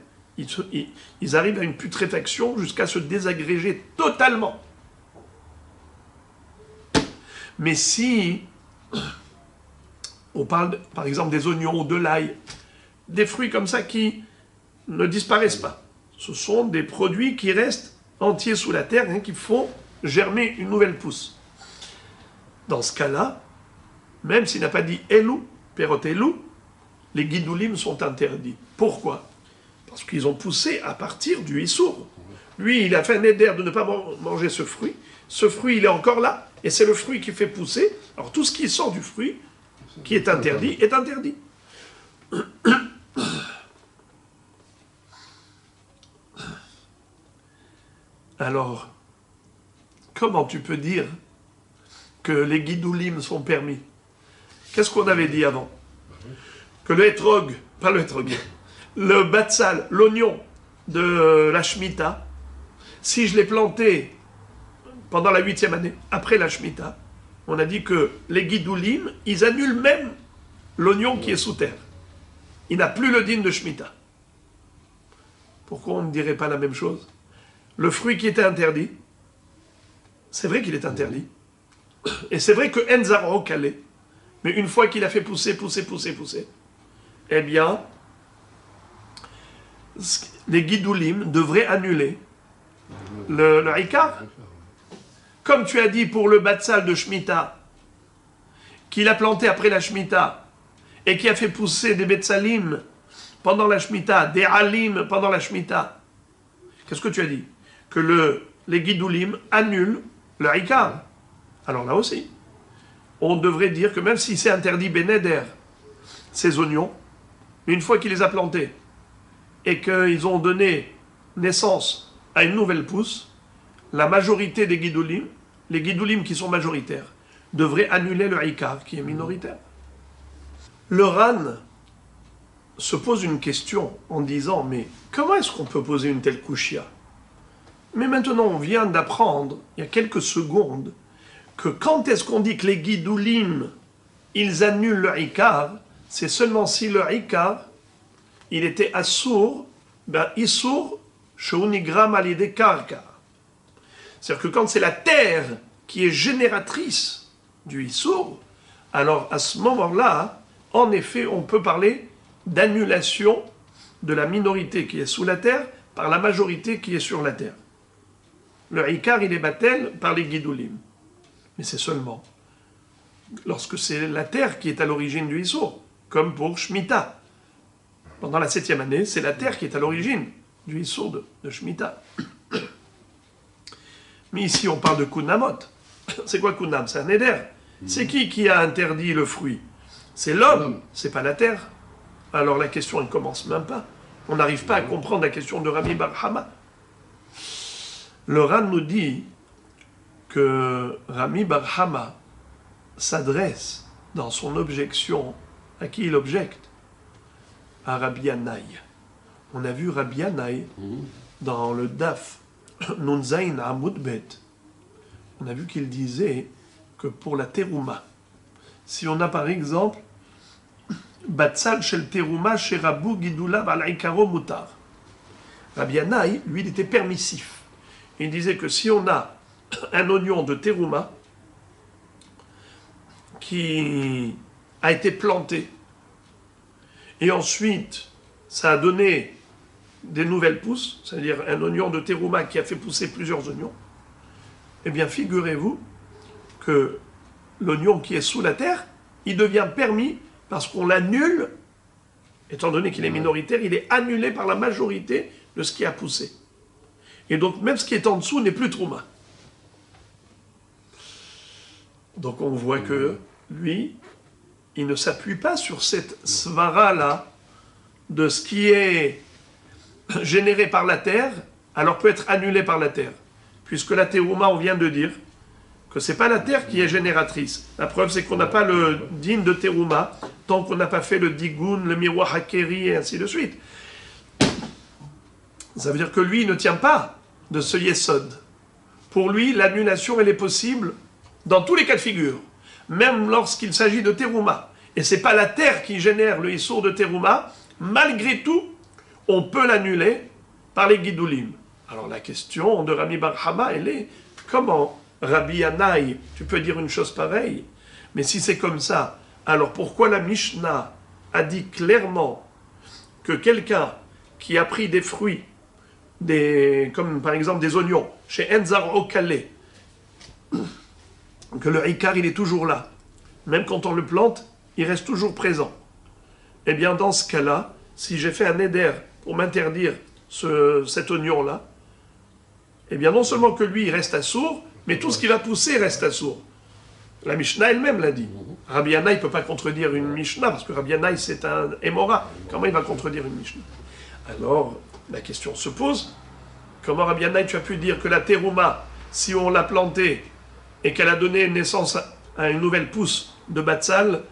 ils arrivent à une putréfaction jusqu'à se désagréger totalement. Mais si on parle, par exemple, des oignons ou de l'ail, des fruits comme ça qui ne disparaissent pas, ce sont des produits qui restent entiers sous la terre, qui font germer une nouvelle pousse. Dans ce cas-là, même s'il n'a pas dit Elou, Perot Elou, les guidoulim sont interdits. Pourquoi? Parce qu'ils ont poussé à partir du Issour. Lui, il a fait un éder de ne pas manger ce fruit. Ce fruit, il est encore là, et c'est le fruit qui fait pousser. Alors tout ce qui sort du fruit, qui est interdit, est interdit. Alors, comment tu peux dire que les guidoulim sont permis? Qu'est-ce qu'on avait dit avant? Que le hétrog, pas le hétrog, le batsal, l'oignon de la Shemitah, si je l'ai planté pendant la 8e année, après la Shemitah, on a dit que les guidoulim, ils annulent même l'oignon qui est sous terre. Il n'a plus le din de Shemitah. Pourquoi on ne dirait pas la même chose? Le fruit qui était interdit, c'est vrai qu'il est interdit. Et c'est vrai que Enzaro calé, mais une fois qu'il a fait pousser, eh bien, les guidoulim devraient annuler le Ikar. Comme tu as dit pour le Batsal de Shemitah, qu'il a planté après la Shemitah, et qui a fait pousser des Betsalim pendant la Shemitah, des Alim pendant la Shemitah. Qu'est-ce que tu as dit? Que les guidoulim annulent le Ikar. Alors là aussi, on devrait dire que même si c'est interdit Beneder, ces oignons, une fois qu'il les a plantés, et qu'ils ont donné naissance à une nouvelle pousse, la majorité des guidoulim, les guidoulim qui sont majoritaires, devraient annuler le Ikar qui est minoritaire. Le Ran se pose une question en disant, mais comment est-ce qu'on peut poser une telle kushia? Mais maintenant, on vient d'apprendre, il y a quelques secondes, que quand est-ce qu'on dit que les guidoulim, ils annulent le Ikar, c'est seulement si le Ikar, il était assour, ben issour, sheunigram alide karka. C'est-à-dire que quand c'est la terre qui est génératrice du issour, alors à ce moment-là, en effet, on peut parler d'annulation de la minorité qui est sous la terre par la majorité qui est sur la terre. Le Ikar, il est battel par les guidoulim. Mais c'est seulement lorsque c'est la terre qui est à l'origine du Issour, comme pour Shemitah. Pendant la 7e année, c'est la terre qui est à l'origine du Issour de Shemitah. Mais ici, on parle de Kunamot. C'est quoi Kunam? C'est un éder. C'est qui a interdit le fruit? C'est l'homme, c'est pas la terre. Alors la question, elle ne commence même pas. On n'arrive pas à comprendre la question de Rabbi Bar Hama. Le Ran nous dit que Rabbi Bar Hama s'adresse dans son objection, à qui il objecte? À Rabbi Yanaï. On a vu Rabbi Yanaï dans le Daf Nunzain Amud Bet. On a vu qu'il disait que pour la terouma, si on a par exemple Batsal shel terouma chez Rabou Gidoula Balaikaro Mutar, Rabbi Yanaï, lui, il était permissif. Il disait que si on a un oignon de terouma qui a été planté et ensuite ça a donné des nouvelles pousses, c'est-à-dire un oignon de terouma qui a fait pousser plusieurs oignons, eh bien figurez-vous que l'oignon qui est sous la terre, il devient permis parce qu'on l'annule, étant donné qu'il est minoritaire, il est annulé par la majorité de ce qui a poussé. Et donc même ce qui est en dessous n'est plus trouma. Donc on voit que lui, il ne s'appuie pas sur cette svara-là de ce qui est généré par la terre, alors peut être annulé par la terre. Puisque la terouma, on vient de dire que ce n'est pas la terre qui est génératrice. La preuve, c'est qu'on n'a pas le din de terouma tant qu'on n'a pas fait le digoun, le miroir hakeri et ainsi de suite. Ça veut dire que lui, il ne tient pas de ce yesod. Pour lui, l'annulation, elle est possible dans tous les cas de figure, même lorsqu'il s'agit de terouma. Et ce n'est pas la terre qui génère le issour de terouma, malgré tout, on peut l'annuler par les guidoulim. Alors la question de Rabbi Bar Hama, elle est comment Rabbi Yanaï, tu peux dire une chose pareille, mais si c'est comme ça, alors pourquoi la Mishnah a dit clairement que quelqu'un qui a pris des fruits, comme par exemple des oignons, chez Enzar Okale, que le Ikar, il est toujours là. Même quand on le plante, il reste toujours présent. Eh bien, dans ce cas-là, si j'ai fait un éder pour m'interdire cet oignon-là, eh bien, non seulement que lui, il reste assourd, mais tout ce qui va pousser reste assourd. La Mishnah elle-même l'a dit. Rabbi Yannai ne peut pas contredire une Mishnah, parce que Rabbi Yannai, c'est un Émora. Comment il va contredire une Mishnah? Alors, la question se pose, comment Rabbi Yannai, tu as pu dire que la terouma, si on l'a plantée et qu'elle a donné naissance à une nouvelle pousse de batsal,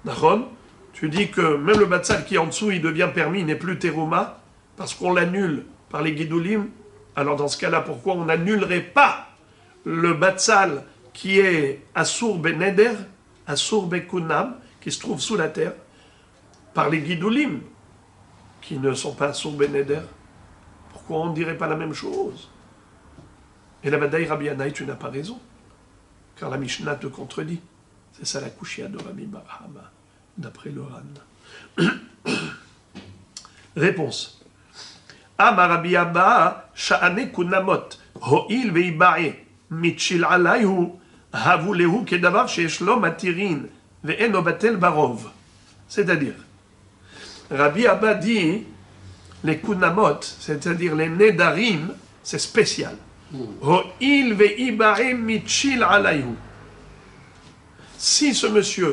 d'Aaron, tu dis que même le batsal qui est en dessous, il devient permis, il n'est plus terouma, parce qu'on l'annule par les guidoulim. Alors dans ce cas-là, pourquoi on n'annulerait pas le batsal qui est Assour ben Neder, Assour ben Kunam, qui se trouve sous la terre, par les guidoulim, qui ne sont pas Assour ben Neder? Pourquoi on ne dirait pas la même chose? Et la Badaï Rabbi Yannai, tu n'as pas raison, car la Mishnah te contredit. C'est ça la kushia de Rabbi Barhama, d'après le Ran. Réponse. Amar Rabbi Abba, sha'ane kunamot, ho'il ve'ibae, mitchil alayhu, havu lehu kedavar sheyesh lo matirin, ve'eno batel barov. C'est-à-dire, Rabbi Abba dit, les kunamot, c'est-à-dire les nedarim, c'est spécial. Ho'il ve'ibae, mitchil alayhu. Si ce monsieur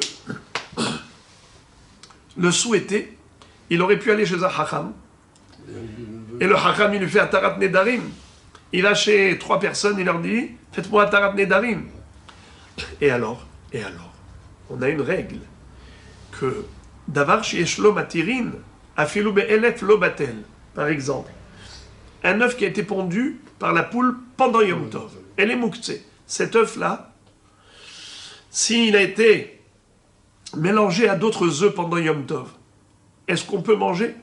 le souhaitait, il aurait pu aller chez un hacham, et le hacham, il lui fait Atarat Nedarim. Il va chez 3 personnes, il leur dit, faites-moi Atarat Nedarim. Et alors, on a une règle, que Davar sheyesh lo matirin, afilu be'elef lo batel. Par exemple, un œuf qui a été pondu par la poule pendant Yom Tov. Elle est mouktsé. Cet œuf-là, s'il a été mélangé à d'autres œufs pendant Yom Tov, est-ce qu'on peut manger?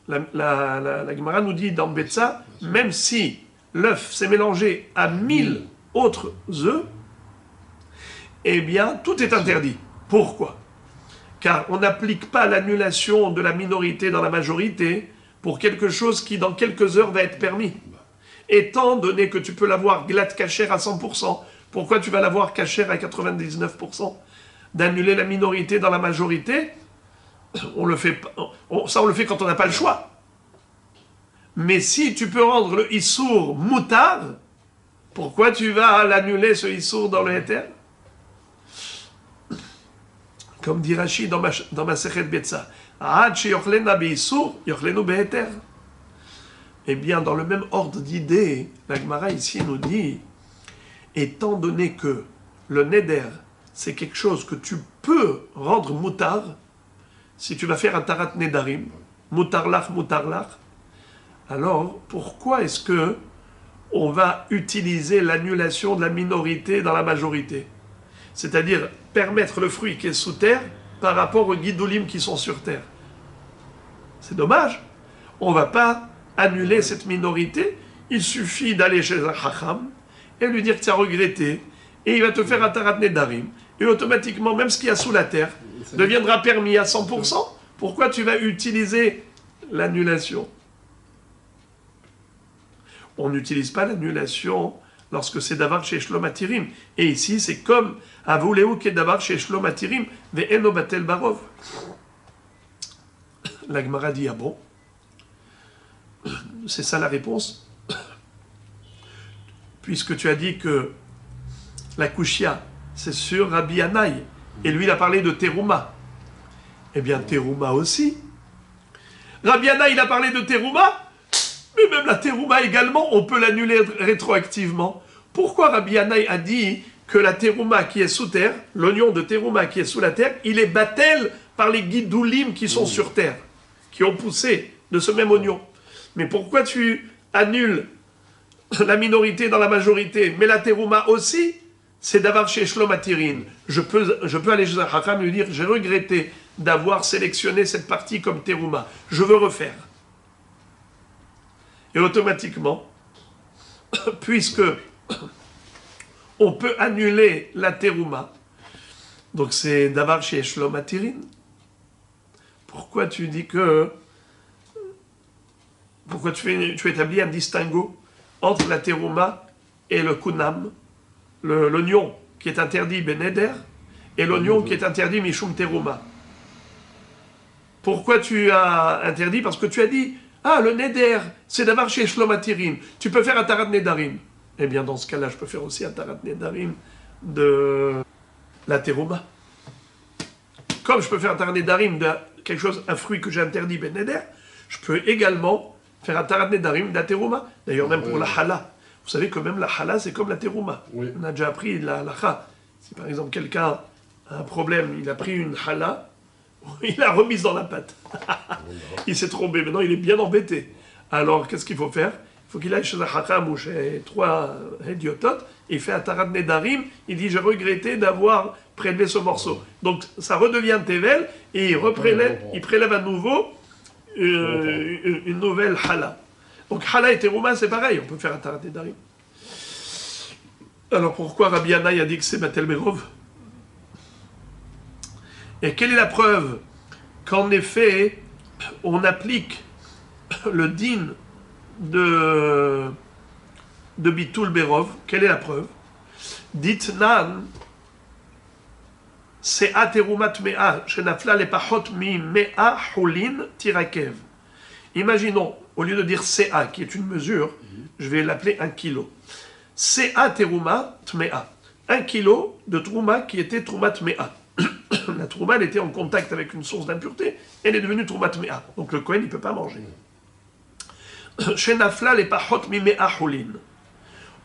La Gemara nous dit dans Betsa, même si l'œuf s'est mélangé à 1000 autres œufs, eh bien, tout est interdit. Pourquoi? Car on n'applique pas l'annulation de la minorité dans la majorité pour quelque chose qui, dans quelques heures, va être permis. Étant donné que tu peux l'avoir glatt cachère à 100%, pourquoi tu vas l'avoir cachère à 99%? D'annuler la minorité dans la majorité, on le fait quand on n'a pas le choix. Mais si tu peux rendre le issour moutar, pourquoi tu vas l'annuler ce issour dans le éther? Comme dit Rashi dans ma Sechet Betsa, eh bien, dans le même ordre d'idée, la Gemara ici nous dit, étant donné que le neder, c'est quelque chose que tu peux rendre moutar, si tu vas faire un tarat nedarim, moutarlach, alors pourquoi est-ce que on va utiliser l'annulation de la minorité dans la majorité? C'est-à-dire permettre le fruit qui est sous terre par rapport aux guidoulim qui sont sur terre. C'est dommage. On ne va pas annuler cette minorité. Il suffit d'aller chez un hacham et lui dire que tu as regretté. Et il va te faire un tarat nedarim. Et automatiquement, même ce qu'il y a sous la terre deviendra permis à 100%. Pourquoi tu vas utiliser l'annulation? On n'utilise pas l'annulation lorsque c'est davar chez Shlom Atirim. Et ici, c'est comme Avuleu qui est davar chez Shlom Atirim, ve'eno batel barov. La Gemara dit, ah bon? C'est ça la réponse? Puisque tu as dit que la kushia, c'est sur Rabbi Yannai, et lui, il a parlé de terouma. Eh bien, terouma aussi. Rabbi Yannai, il a parlé de terouma, mais même la terouma également, on peut l'annuler rétroactivement. Pourquoi Rabbi Yannai a dit que la terouma qui est sous terre, l'oignon de terouma qui est sous la terre, il est battel par les guidoulim qui sont sur terre, qui ont poussé de ce même oignon? Mais pourquoi tu annules la minorité dans la majorité, mais la terouma aussi? C'est d'avoir chez Shlom Atirin. Je peux aller chez un hacham et lui dire, j'ai regretté d'avoir sélectionné cette partie comme terouma. Je veux refaire. Et automatiquement, puisque on peut annuler la terouma, donc c'est d'avoir chez Shlom Atirin. Pourquoi tu dis que... Pourquoi tu établis un distinguo entre la terouma et le kunam, l'oignon qui est interdit beneder et l'oignon qui est interdit mishum teruma. Pourquoi tu as interdit? Parce que tu as dit, ah, le neder, c'est d'avoir chez Shlomatirim. Tu peux faire un tarat nedarim. Eh bien, dans ce cas-là, je peux faire aussi un tarat nedarim de la teruma. Comme je peux faire un tarat nedarim de quelque chose, un fruit que j'ai interdit ben neder, je peux également faire un tarat nedarim de la teruma. D'ailleurs, même pour la hala. Vous savez que même la hala, c'est comme la teruma. Oui. On a déjà appris la halakha. Si par exemple quelqu'un a un problème, il a pris une hala, il l'a remise dans la pâte. Il s'est trompé, maintenant il est bien embêté. Alors qu'est-ce qu'il faut faire? Il faut qu'il aille chez un hakam ou chez 3 idiototes, et il fait un tarat nedarim, il dit j'ai regretté d'avoir prélevé ce morceau. Donc ça redevient tevel, et il prélève à nouveau une nouvelle hala. Donc hala et terouma c'est pareil, on peut faire un tarat nedarim. Alors pourquoi Rabbi Yanaï a dit que c'est Batel Merov? Et quelle est la preuve qu'en effet, on applique le din de Bitul Berov? Quelle est la preuve? Ditnan, Se'a terumat mea, shenafla lepachot mi mea hulin tirakev. Imaginons, au lieu de dire Se'a, qui est une mesure, je vais l'appeler 1 kilo. Se'a terumat mea. 1 kilo de trouma qui était troumat mea. La trouma, elle était en contact avec une source d'impureté, elle est devenue troumat mea. Donc le Kohen, il ne peut pas manger. Shenafla les pachot mimea hulin.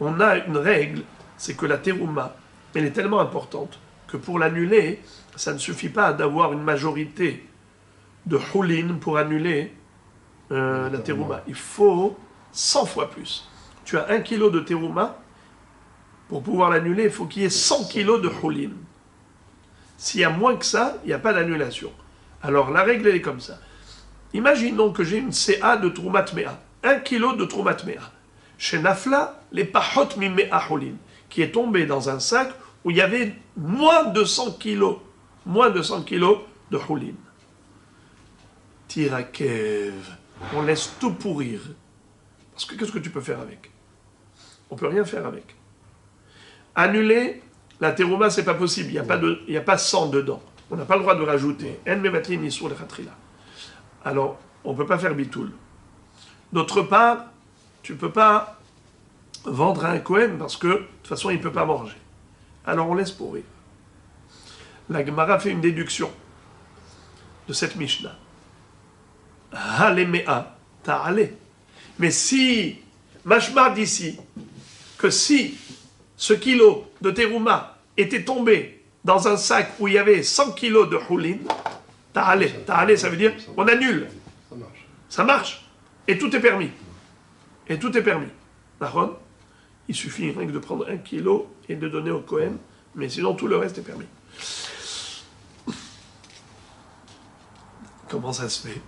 On a une règle, c'est que la terouma, elle est tellement importante que pour l'annuler, ça ne suffit pas d'avoir une majorité de hulin pour annuler la terouma. Il faut 100 fois plus. Tu as 1 kilo de terouma, pour pouvoir l'annuler, il faut qu'il y ait 100 kilos de hulin. S'il y a moins que ça, il n'y a pas d'annulation. Alors la règle elle est comme ça. Imaginons que j'ai une CA de Troumat Mea, 1 kilo de Troumat Mea. Chez Nafla, les Pachot Mimea Holin, qui est tombé dans un sac où il y avait moins de 100 kilos de Holin. Tirakev, on laisse tout pourrir. Parce que qu'est-ce que tu peux faire avec? On ne peut rien faire avec. Annuler la terouma, c'est pas possible, il n'y a pas 100 dedans. On n'a pas le droit de rajouter. En mematli ni sur le khatrila. Alors, on ne peut pas faire bitoul. D'autre part, tu ne peux pas vendre à un Kohen parce que, de toute façon, il ne peut pas manger. Alors, on laisse pourrir. La Gemara fait une déduction de cette Mishnah. Halemea, ta'ale. Mais si, Mashmar d'ici, que si ce kilo de terouma était tombé dans un sac où il y avait 100 kilos de hulin, ta'ale, ça veut dire on annule. Ça marche. Et tout est permis. D'accord? Il suffit rien que de prendre 1 kilo et de donner au Kohen, mais sinon tout le reste est permis. Comment ça se fait?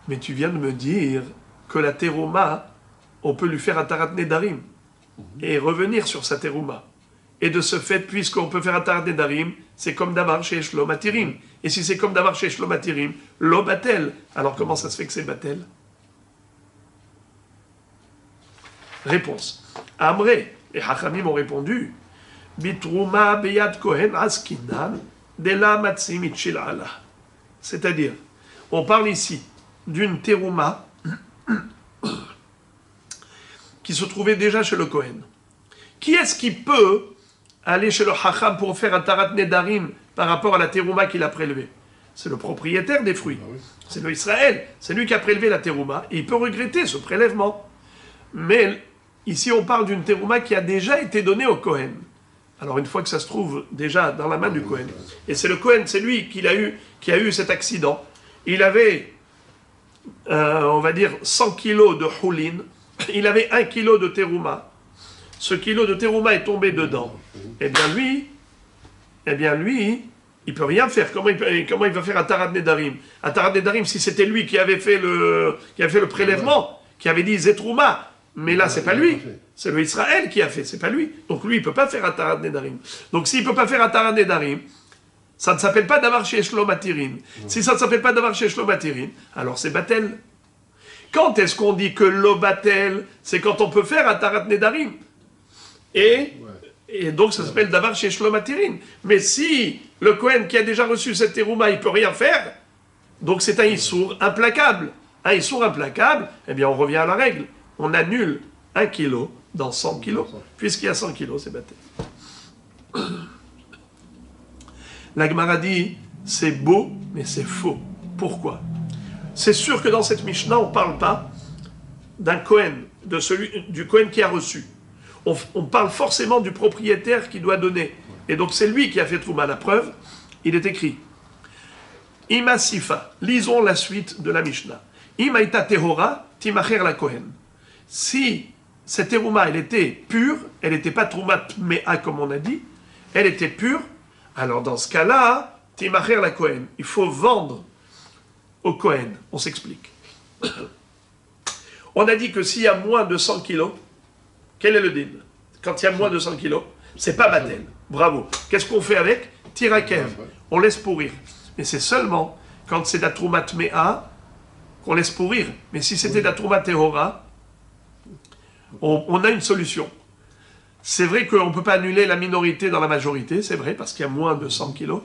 Mais tu viens de me dire que la terouma, on peut lui faire un tarat nedarim et revenir sur sa terouma. Et de ce fait, puisqu'on peut faire un tarat nedarim, c'est comme d'avoir chez Shlomatirim. Et si c'est comme d'avoir chez Shlomatirim, lo batel. Alors comment ça se fait que c'est batel? Réponse. Amré, les Hachamim ont répondu, Bitrouma beyad kohen askinan de la matsimit shil'ala. C'est-à-dire, on parle ici d'une terouma qui se trouvait déjà chez le Kohen. Qui est-ce qui peut aller chez le Hacham pour faire un tarat nedarim par rapport à la terouma qu'il a prélevée? C'est le propriétaire des fruits. C'est le Israël. C'est lui qui a prélevé la terouma et il peut regretter ce prélèvement. Mais ici, on parle d'une terouma qui a déjà été donnée au Kohen. Alors, une fois que ça se trouve déjà dans la main du Kohen, et c'est le Kohen, c'est lui qui a eu cet accident. Il avait, on va dire, 100 kilos de hulin. Il avait 1 kilo de terouma. Ce kilo de terouma est tombé dedans. Eh bien lui, il peut rien faire. Comment il va faire un tarat nedarim? Un tarat nedarim, si c'était lui qui avait fait le prélèvement, qui avait dit zetrouma, mais là c'est pas lui, c'est le Israël qui a fait, c'est pas lui. Donc lui il peut pas faire un tarat nedarim. Donc s'il peut pas faire un tarat nedarim, ça ne s'appelle pas d'avoir chez Shlomatirin. Si ça ne s'appelle pas d'avoir chez Shlomatirin, alors c'est batel. Quand est-ce qu'on dit que lo batel, c'est quand on peut faire un tarat nedarim? Et Et donc ça s'appelle Davar chez Shlomatirine. Mais si le Kohen qui a déjà reçu cette terouma, il peut rien faire, donc c'est un Issour implacable. Un Issour implacable, eh bien on revient à la règle. On annule 1 kilo dans 100 kilos, puisqu'il y a 100 kilos, c'est baptême. La Gemara dit, c'est beau, mais c'est faux. Pourquoi? C'est sûr que dans cette Mishnah, on ne parle pas d'un Kohen, du Kohen qui a reçu. On parle forcément du propriétaire qui doit donner. Et donc c'est lui qui a fait Trouma. La preuve, il est écrit. Ima Sifa, lisons la suite de la Mishnah. Ima ita tehora, timacher la Kohen. Si cette terouma, elle était pure, elle n'était pas Trouma Tmea comme on a dit, elle était pure, alors dans ce cas-là, timacher la Kohen. Il faut vendre au Kohen. On s'explique. On a dit que s'il y a moins de 100 kilos, quel est le din? Quand il y a moins de 100 kilos, c'est pas batel. Bravo. Qu'est-ce qu'on fait avec? Tirakev. On laisse pourrir. Mais c'est seulement quand c'est la Trouma Tmea qu'on laisse pourrir. Mais si c'était la Trouma Tehora, on a une solution. C'est vrai qu'on ne peut pas annuler la minorité dans la majorité, c'est vrai, parce qu'il y a moins de 100 kilos.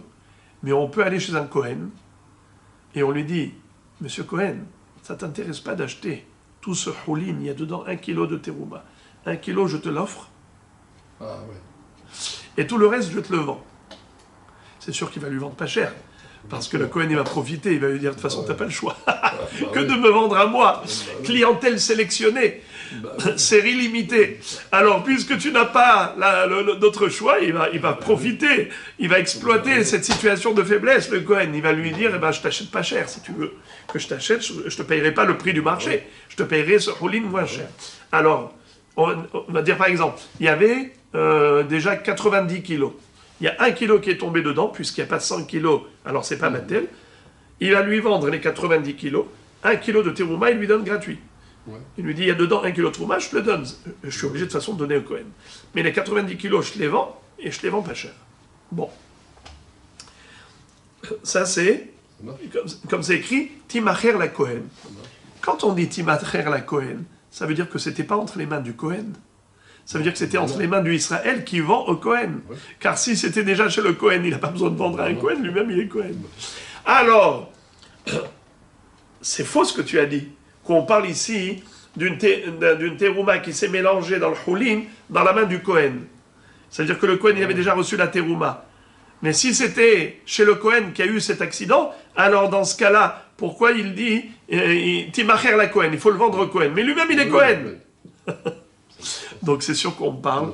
Mais on peut aller chez un Kohen et on lui dit, Monsieur Kohen, ça ne t'intéresse pas d'acheter tout ce houlin, il y a dedans 1 kilo de terouma. 1 kilo, je te l'offre. Ah, ouais. Et tout le reste, je te le vends. C'est sûr qu'il va lui vendre pas cher. Parce que le Kohen, il va profiter, il va lui dire, de toute façon, tu n'as pas le choix que de me vendre à moi. Clientèle sélectionnée, série limitée. Alors, puisque tu n'as pas d'autre choix, il va profiter, il va exploiter cette situation de faiblesse, le Kohen. Il va lui dire, eh ben, je t'achète pas cher, si tu veux que je t'achète, je te payerai pas le prix du marché, je te payerai ce houlin moins cher. Alors, on va dire par exemple, il y avait déjà 90 kilos. Il y a 1 kilo qui est tombé dedans, puisqu'il n'y a pas 100 kilos, alors c'est pas Mattel. Il va lui vendre les 90 kilos, 1 kilo de terouma, il lui donne gratuit. Ouais. Il lui dit, il y a dedans 1 kilo de terouma, je te le donne. Je suis obligé de toute façon de donner au Kohen. Mais les 90 kilos, je te les vends, et je te les vends pas cher. Bon. Ça c'est, comme c'est écrit, Timacher la Kohen. Quand on dit Timacher la Kohen, ça veut dire que c'était pas entre les mains du Kohen. Ça veut dire que c'était entre les mains du Israël qui vend au Kohen. Ouais. Car si c'était déjà chez le Kohen, il n'a pas besoin de vendre à un Kohen, lui-même il est Kohen. Alors, c'est faux ce que tu as dit, qu'on parle ici d'une terouma qui s'est mélangée dans le houlin, dans la main du Kohen. C'est-à-dire que le Kohen, il avait déjà reçu la terouma. Mais si c'était chez le Kohen qui a eu cet accident, alors dans ce cas-là, pourquoi il dit Timacher la Kohen, il faut le vendre au Kohen. Mais lui-même il est Kohen. Donc c'est sûr qu'on parle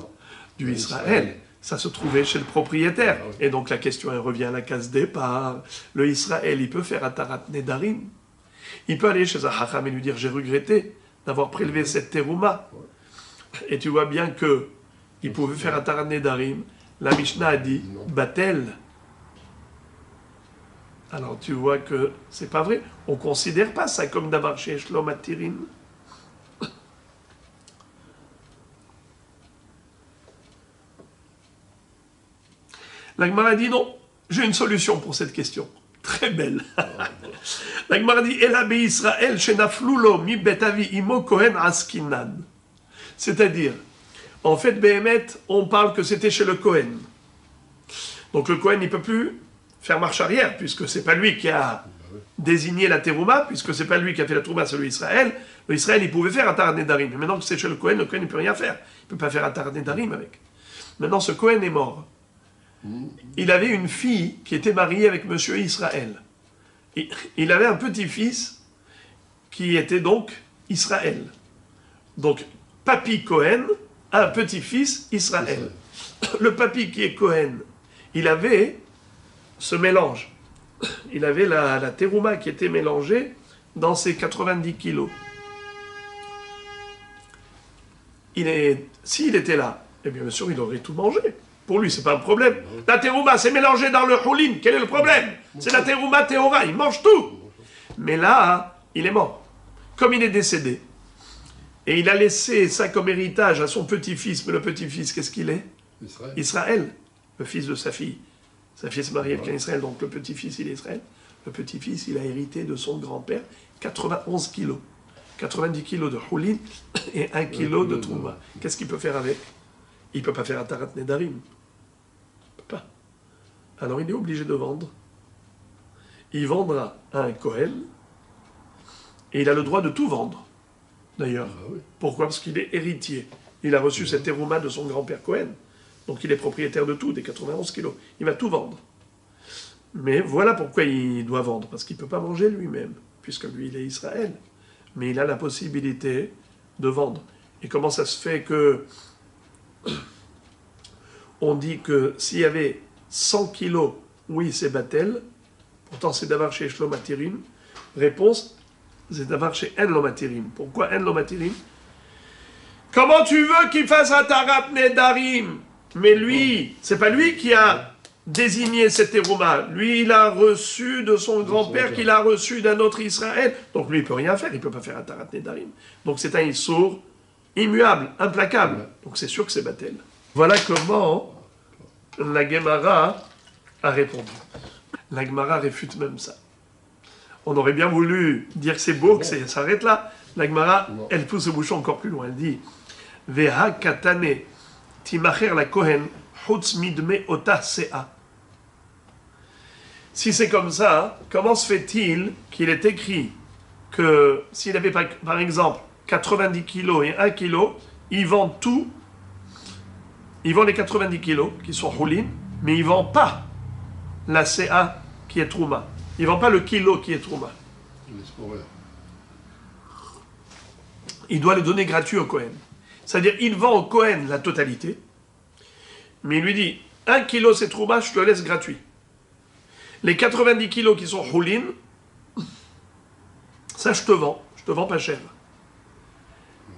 du Israël. Ça se trouvait chez le propriétaire. Et donc la question, elle revient à la case départ. Le Israël, il peut faire Atarat Nedarim. Il peut aller chez un Hacham et lui dire, j'ai regretté d'avoir prélevé cette terouma. Et tu vois bien que il pouvait faire Atarat Nedarim. La Mishnah a dit, Batel. Alors tu vois que c'est pas vrai. On ne considère pas ça comme d'avoir chez Shlomatirine. La Gemara dit non, j'ai une solution pour cette question. Très belle. La Gemara dit Ela be Israël shenaflulo mi betavi imo kohen askinan. C'est-à-dire, en fait, Behemet, on parle que c'était chez le Kohen. Donc le Kohen, il ne peut plus faire marche arrière, puisque ce n'est pas lui qui a désigné la terouma, puisque ce n'est pas lui qui a fait la terouma, c'est le Israël. Le Israël, il pouvait faire Atar Nedarim. Mais maintenant que c'est chez le Kohen il ne peut rien faire. Il ne peut pas faire Atar Nedarim avec. Maintenant, ce Kohen est mort. Il avait une fille qui était mariée avec monsieur Israël. Il avait un petit-fils qui était donc Israël. Donc, papy Cohen a un petit-fils Israël. Le papy qui est Cohen, il avait ce mélange. Il avait la terouma qui était mélangée dans ses 90 kilos. S'il était là, eh bien sûr, il aurait tout mangé. Pour lui, c'est pas un problème. La terouma, c'est mélangé dans le houlin. Quel est le problème? C'est la terouma tehora, il mange tout. Mais là, il est mort. Comme il est décédé, et il a laissé ça comme héritage à son petit-fils, mais le petit-fils, qu'est-ce qu'il est? Israël, le fils de sa fille. Sa fille s'est mariée avec un Israël, donc le petit-fils, il est Israël. Le petit-fils, il a hérité de son grand-père 91 kilos. 90 kilos de houlin et 1 kilo de trouma. Qu'est-ce qu'il peut faire avec? il ne peut pas faire Atarat Nedarim. Il ne peut pas. Alors il est obligé de vendre. Il vendra à un Kohen, et il a le droit de tout vendre, d'ailleurs. Ah oui. Pourquoi? Parce qu'il est héritier. Il a reçu cette terouma de son grand-père Cohen. Donc il est propriétaire de tout, des 91 kilos. Il va tout vendre. Mais voilà pourquoi il doit vendre. Parce qu'il ne peut pas manger lui-même, puisque lui, il est Israël. Mais il a la possibilité de vendre. Et comment ça se fait que... On dit que s'il y avait 100 kilos, oui, c'est Batel. Pourtant, c'est d'avoir chez Shlomatirim. Réponse, c'est d'avoir chez En Lomatirim. Pourquoi En Lomatirim? Comment tu veux qu'il fasse un Tarat Nedarim? Mais lui, c'est pas lui qui a désigné cette terouma. Lui, il a reçu de son grand-père qu'il a reçu d'un autre Israël. Donc lui, il peut rien faire. Il peut pas faire un Tarat Nedarim. Donc c'est un Issour immuable, implacable. Donc c'est sûr que c'est Batel. Voilà comment la Gemara a répondu. La Gemara réfute même ça. On aurait bien voulu dire que c'est beau, que ça s'arrête là. La Gemara, elle pousse le bouchon encore plus loin. Elle dit Veha katane timacher la kohen chutz midme ota sea. Si c'est comme ça, comment se fait-il qu'il est écrit que s'il avait par exemple 90 kilos et 1 kilo, il vend tout, il vend les 90 kilos qui sont houlin, mais il ne vend pas la CA qui est trouma. Il ne vend pas le kilo qui est trouma. Il doit le donner gratuit au Kohen. C'est-à-dire, il vend au Kohen la totalité, mais il lui dit, 1 kilo c'est trouma, je te laisse gratuit. Les 90 kilos qui sont houlin, ça je te vends pas cher.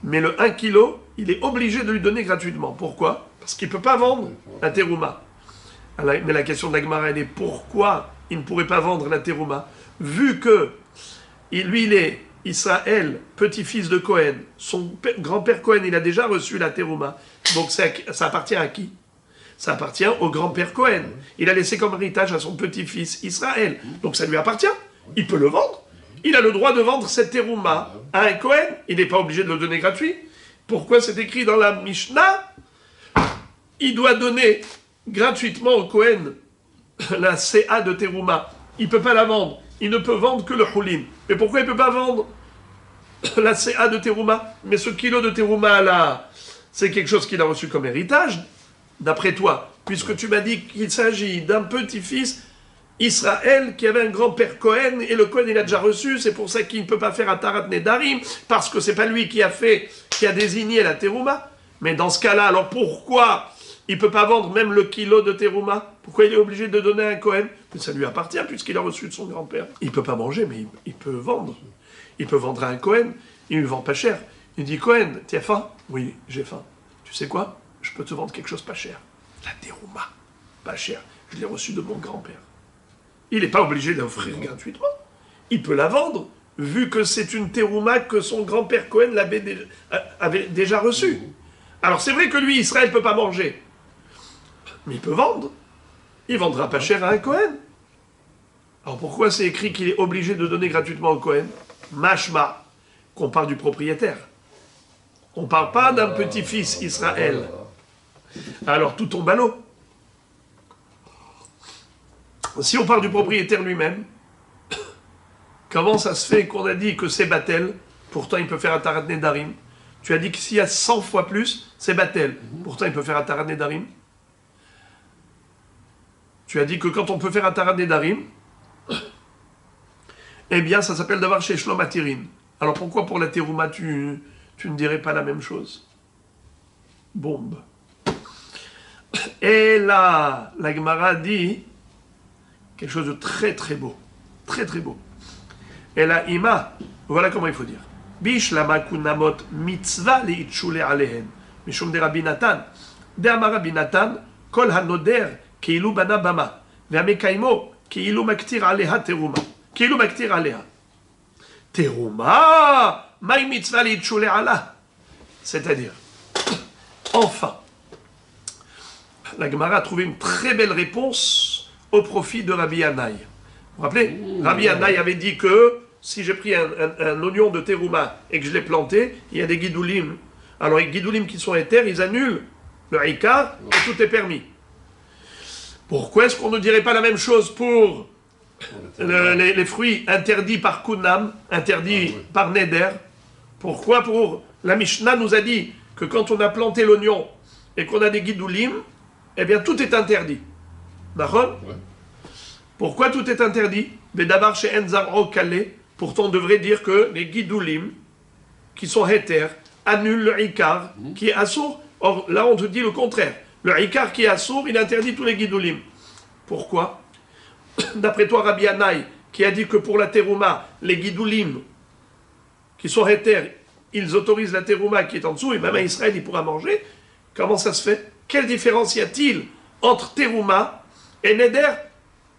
Mais le 1 kilo, il est obligé de lui donner gratuitement. Pourquoi? Parce qu'il ne peut pas vendre la terouma. Mais la question de la Gemara, elle est pourquoi il ne pourrait pas vendre la terouma? Vu que lui, il est Israël, petit-fils de Cohen, son grand-père Cohen, il a déjà reçu la terouma. Donc ça appartient à qui? Ça appartient au grand-père Cohen. Il a laissé comme héritage à son petit-fils Israël. Donc ça lui appartient. Il peut le vendre. Il a le droit de vendre cette terouma à un Cohen. Il n'est pas obligé de le donner gratuit. Pourquoi c'est écrit dans la Mishnah? Il doit donner gratuitement au Cohen la CA de terouma. Il ne peut pas la vendre. Il ne peut vendre que le houlin. Mais pourquoi il ne peut pas vendre la CA de terouma? Mais ce kilo de terouma là, c'est quelque chose qu'il a reçu comme héritage, d'après toi, puisque tu m'as dit qu'il s'agit d'un petit-fils Israël qui avait un grand-père Cohen, et le Cohen il a déjà reçu, c'est pour ça qu'il ne peut pas faire un Tarat Nedarim, parce que c'est pas lui qui a désigné la terouma. Mais dans ce cas-là, alors pourquoi il ne peut pas vendre même le kilo de terouma? Pourquoi il est obligé de donner à un Cohen? Ça lui appartient puisqu'il a reçu de son grand-père. Il ne peut pas manger, mais il peut vendre. Il peut vendre à un Cohen, il ne le vend pas cher. Il dit, Cohen, tu as faim? Oui, j'ai faim. Tu sais quoi? Je peux te vendre quelque chose pas cher. La terouma, pas cher. Je l'ai reçu de mon grand-père. Il n'est pas obligé d'offrir gratuitement. Il peut la vendre, vu que c'est une terouma que son grand-père Cohen avait déjà reçue. Alors c'est vrai que lui, Israël, ne peut pas manger. Mais il peut vendre. Il vendra pas cher à un Cohen. Alors pourquoi c'est écrit qu'il est obligé de donner gratuitement au Cohen? Mashma, qu'on parle du propriétaire. On ne parle pas d'un petit-fils Israël. Alors tout tombe à l'eau. Si on parle du propriétaire lui-même, comment ça se fait qu'on a dit que c'est Batel, pourtant il peut faire un Tarat Nedarim? Tu as dit que s'il y a 100 fois plus, c'est Batel, pourtant il peut faire un Tarat Nedarim? Tu as dit que quand on peut faire un Tarat Nedarim, eh bien ça s'appelle d'avoir chez Shlomatirim. Alors pourquoi pour la terouma tu ne dirais pas la même chose? Bombe. Et là, la Gemara dit quelque chose de très très beau. Très très beau. Et là, Ima, voilà comment il faut dire. Bish lama kunamot mitzvah leitshule alehen. Mishum de Rabbi Natan. De Amar Rabbi Natan, kol hanoder כאילו בנה במה, והמקיימו כאילו מקטיר עליה תרומה. כאילו מקטיר עליה. תרומה, מהי מצווה להתשולי עלה? C'est-à-dire, enfin, la Gemara a trouvé une très belle réponse au profit de Rabbi Yanaï. Vous vous rappelez? Rabbi Yanaï avait dit que si j'ai pris un oignon de terouma et que je l'ai planté, il y a des guidoulim. Alors les guidoulim qui sont éthers, ils annulent le Ikar, et tout est permis. Pourquoi est-ce qu'on ne dirait pas la même chose pour les fruits interdits par Kunam, interdits par Neder? Pourquoi pour la Mishnah nous a dit que quand on a planté l'oignon et qu'on a des guidoulim, eh bien tout est interdit. D'accord? Pourquoi tout est interdit? Bedabar chez Enzaro Kalé. Pourtant on devrait dire que les guidoulim, qui sont héter, annulent le Ikar, qui est assour. Or là on te dit le contraire. Le Ikar qui est assour, il interdit tous les guidoulim. Pourquoi? D'après toi, Rabbi Anaï, qui a dit que pour la terouma, les guidoulim, qui sont héter, ils autorisent la terouma qui est en dessous, et même à Israël, il pourra manger. Comment ça se fait? Quelle différence y a-t-il entre terouma et neder?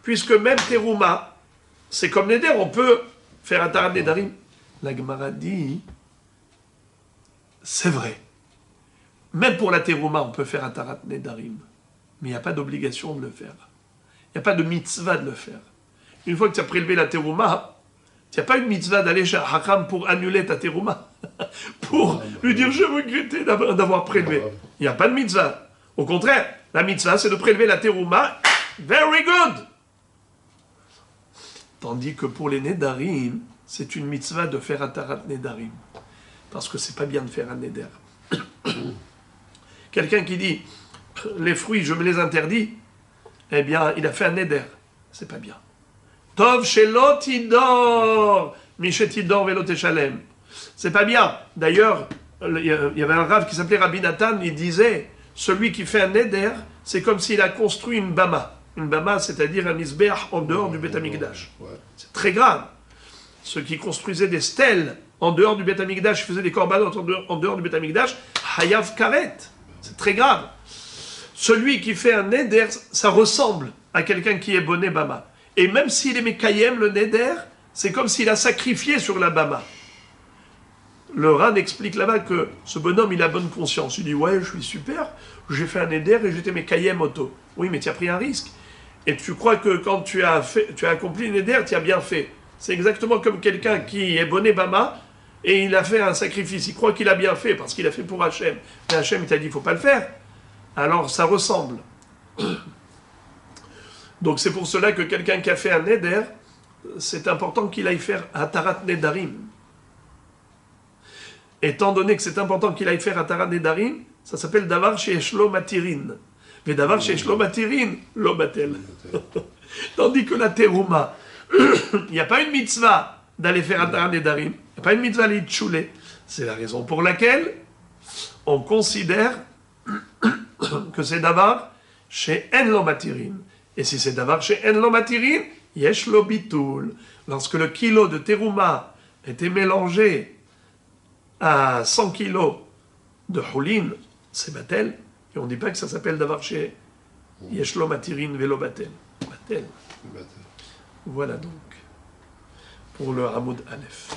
Puisque même terouma, c'est comme neder, on peut faire un tarat nedarim. La Gemara dit, c'est vrai. Même pour la terouma, on peut faire un tarat nedarim. Mais il n'y a pas d'obligation de le faire. Il n'y a pas de mitzvah de le faire. Une fois que tu as prélevé la terouma, il n'y a pas une mitzvah d'aller chez Hakam pour annuler ta terouma. Pour lui dire, je regrettais d'avoir prélevé. Il n'y a pas de mitzvah. Au contraire, la mitzvah, c'est de prélever la terouma. Very good! Tandis que pour les nedarim, c'est une mitzvah de faire un tarat nedarim. Parce que c'est pas bien de faire un neder. Quelqu'un qui dit, les fruits, je me les interdis, eh bien, il a fait un neder. C'est pas bien. Tov shelo tidor, michet tidor velo teshalem. C'est pas bien. D'ailleurs, il y avait un rav qui s'appelait Rabbi Nathan, il disait, celui qui fait un neder, c'est comme s'il a construit une bama. Une bama, c'est-à-dire un misbeach en dehors du Beth Amikdash. C'est très grave. Ceux qui construisaient des stèles en dehors du Beth Amikdash, faisaient des corbanotes en dehors du Beth Amikdash, hayav karet. C'est très grave. Celui qui fait un neder, ça ressemble à quelqu'un qui est bonnet bama. Et même s'il est mekayem, le neder, c'est comme s'il a sacrifié sur la bama. Le Ran explique là-bas que ce bonhomme, il a bonne conscience. Il dit, ouais, je suis super, j'ai fait un neder et j'étais mekayem auto. Oui, mais tu as pris un risque. Et tu crois que quand tu as accompli le neder, tu as bien fait. C'est exactement comme quelqu'un qui est bonnet bama et il a fait un sacrifice. Il croit qu'il a bien fait parce qu'il a fait pour Hachem. Mais Hachem, il t'a dit, il ne faut pas le faire. Alors, ça ressemble. Donc, c'est pour cela que quelqu'un qui a fait un neder, c'est important qu'il aille faire Hatarat Nedarim. Étant donné que c'est important qu'il aille faire Hatarat Nedarim, ça s'appelle Davar Sheeshlo Matirin. Mais Davar Sheeshlo Matirin, lo batel. Tandis que la terouma, il n'y a pas une mitzvah d'aller faire Hatarat Nedarim, il n'y a pas une mitzvah d'aller tchouler. C'est la raison pour laquelle on considère que c'est Davar chez En lo Matirin. Et si c'est Davar chez En lo Matirin, Yesh lo bitul. Lorsque le kilo de terouma était mélangé à 100 kilos de choulin, c'est batel. Et on ne dit pas que ça s'appelle Davar chez Yesh lo Matirin velo batel. Batel. Voilà donc pour le Hamoud Aleph.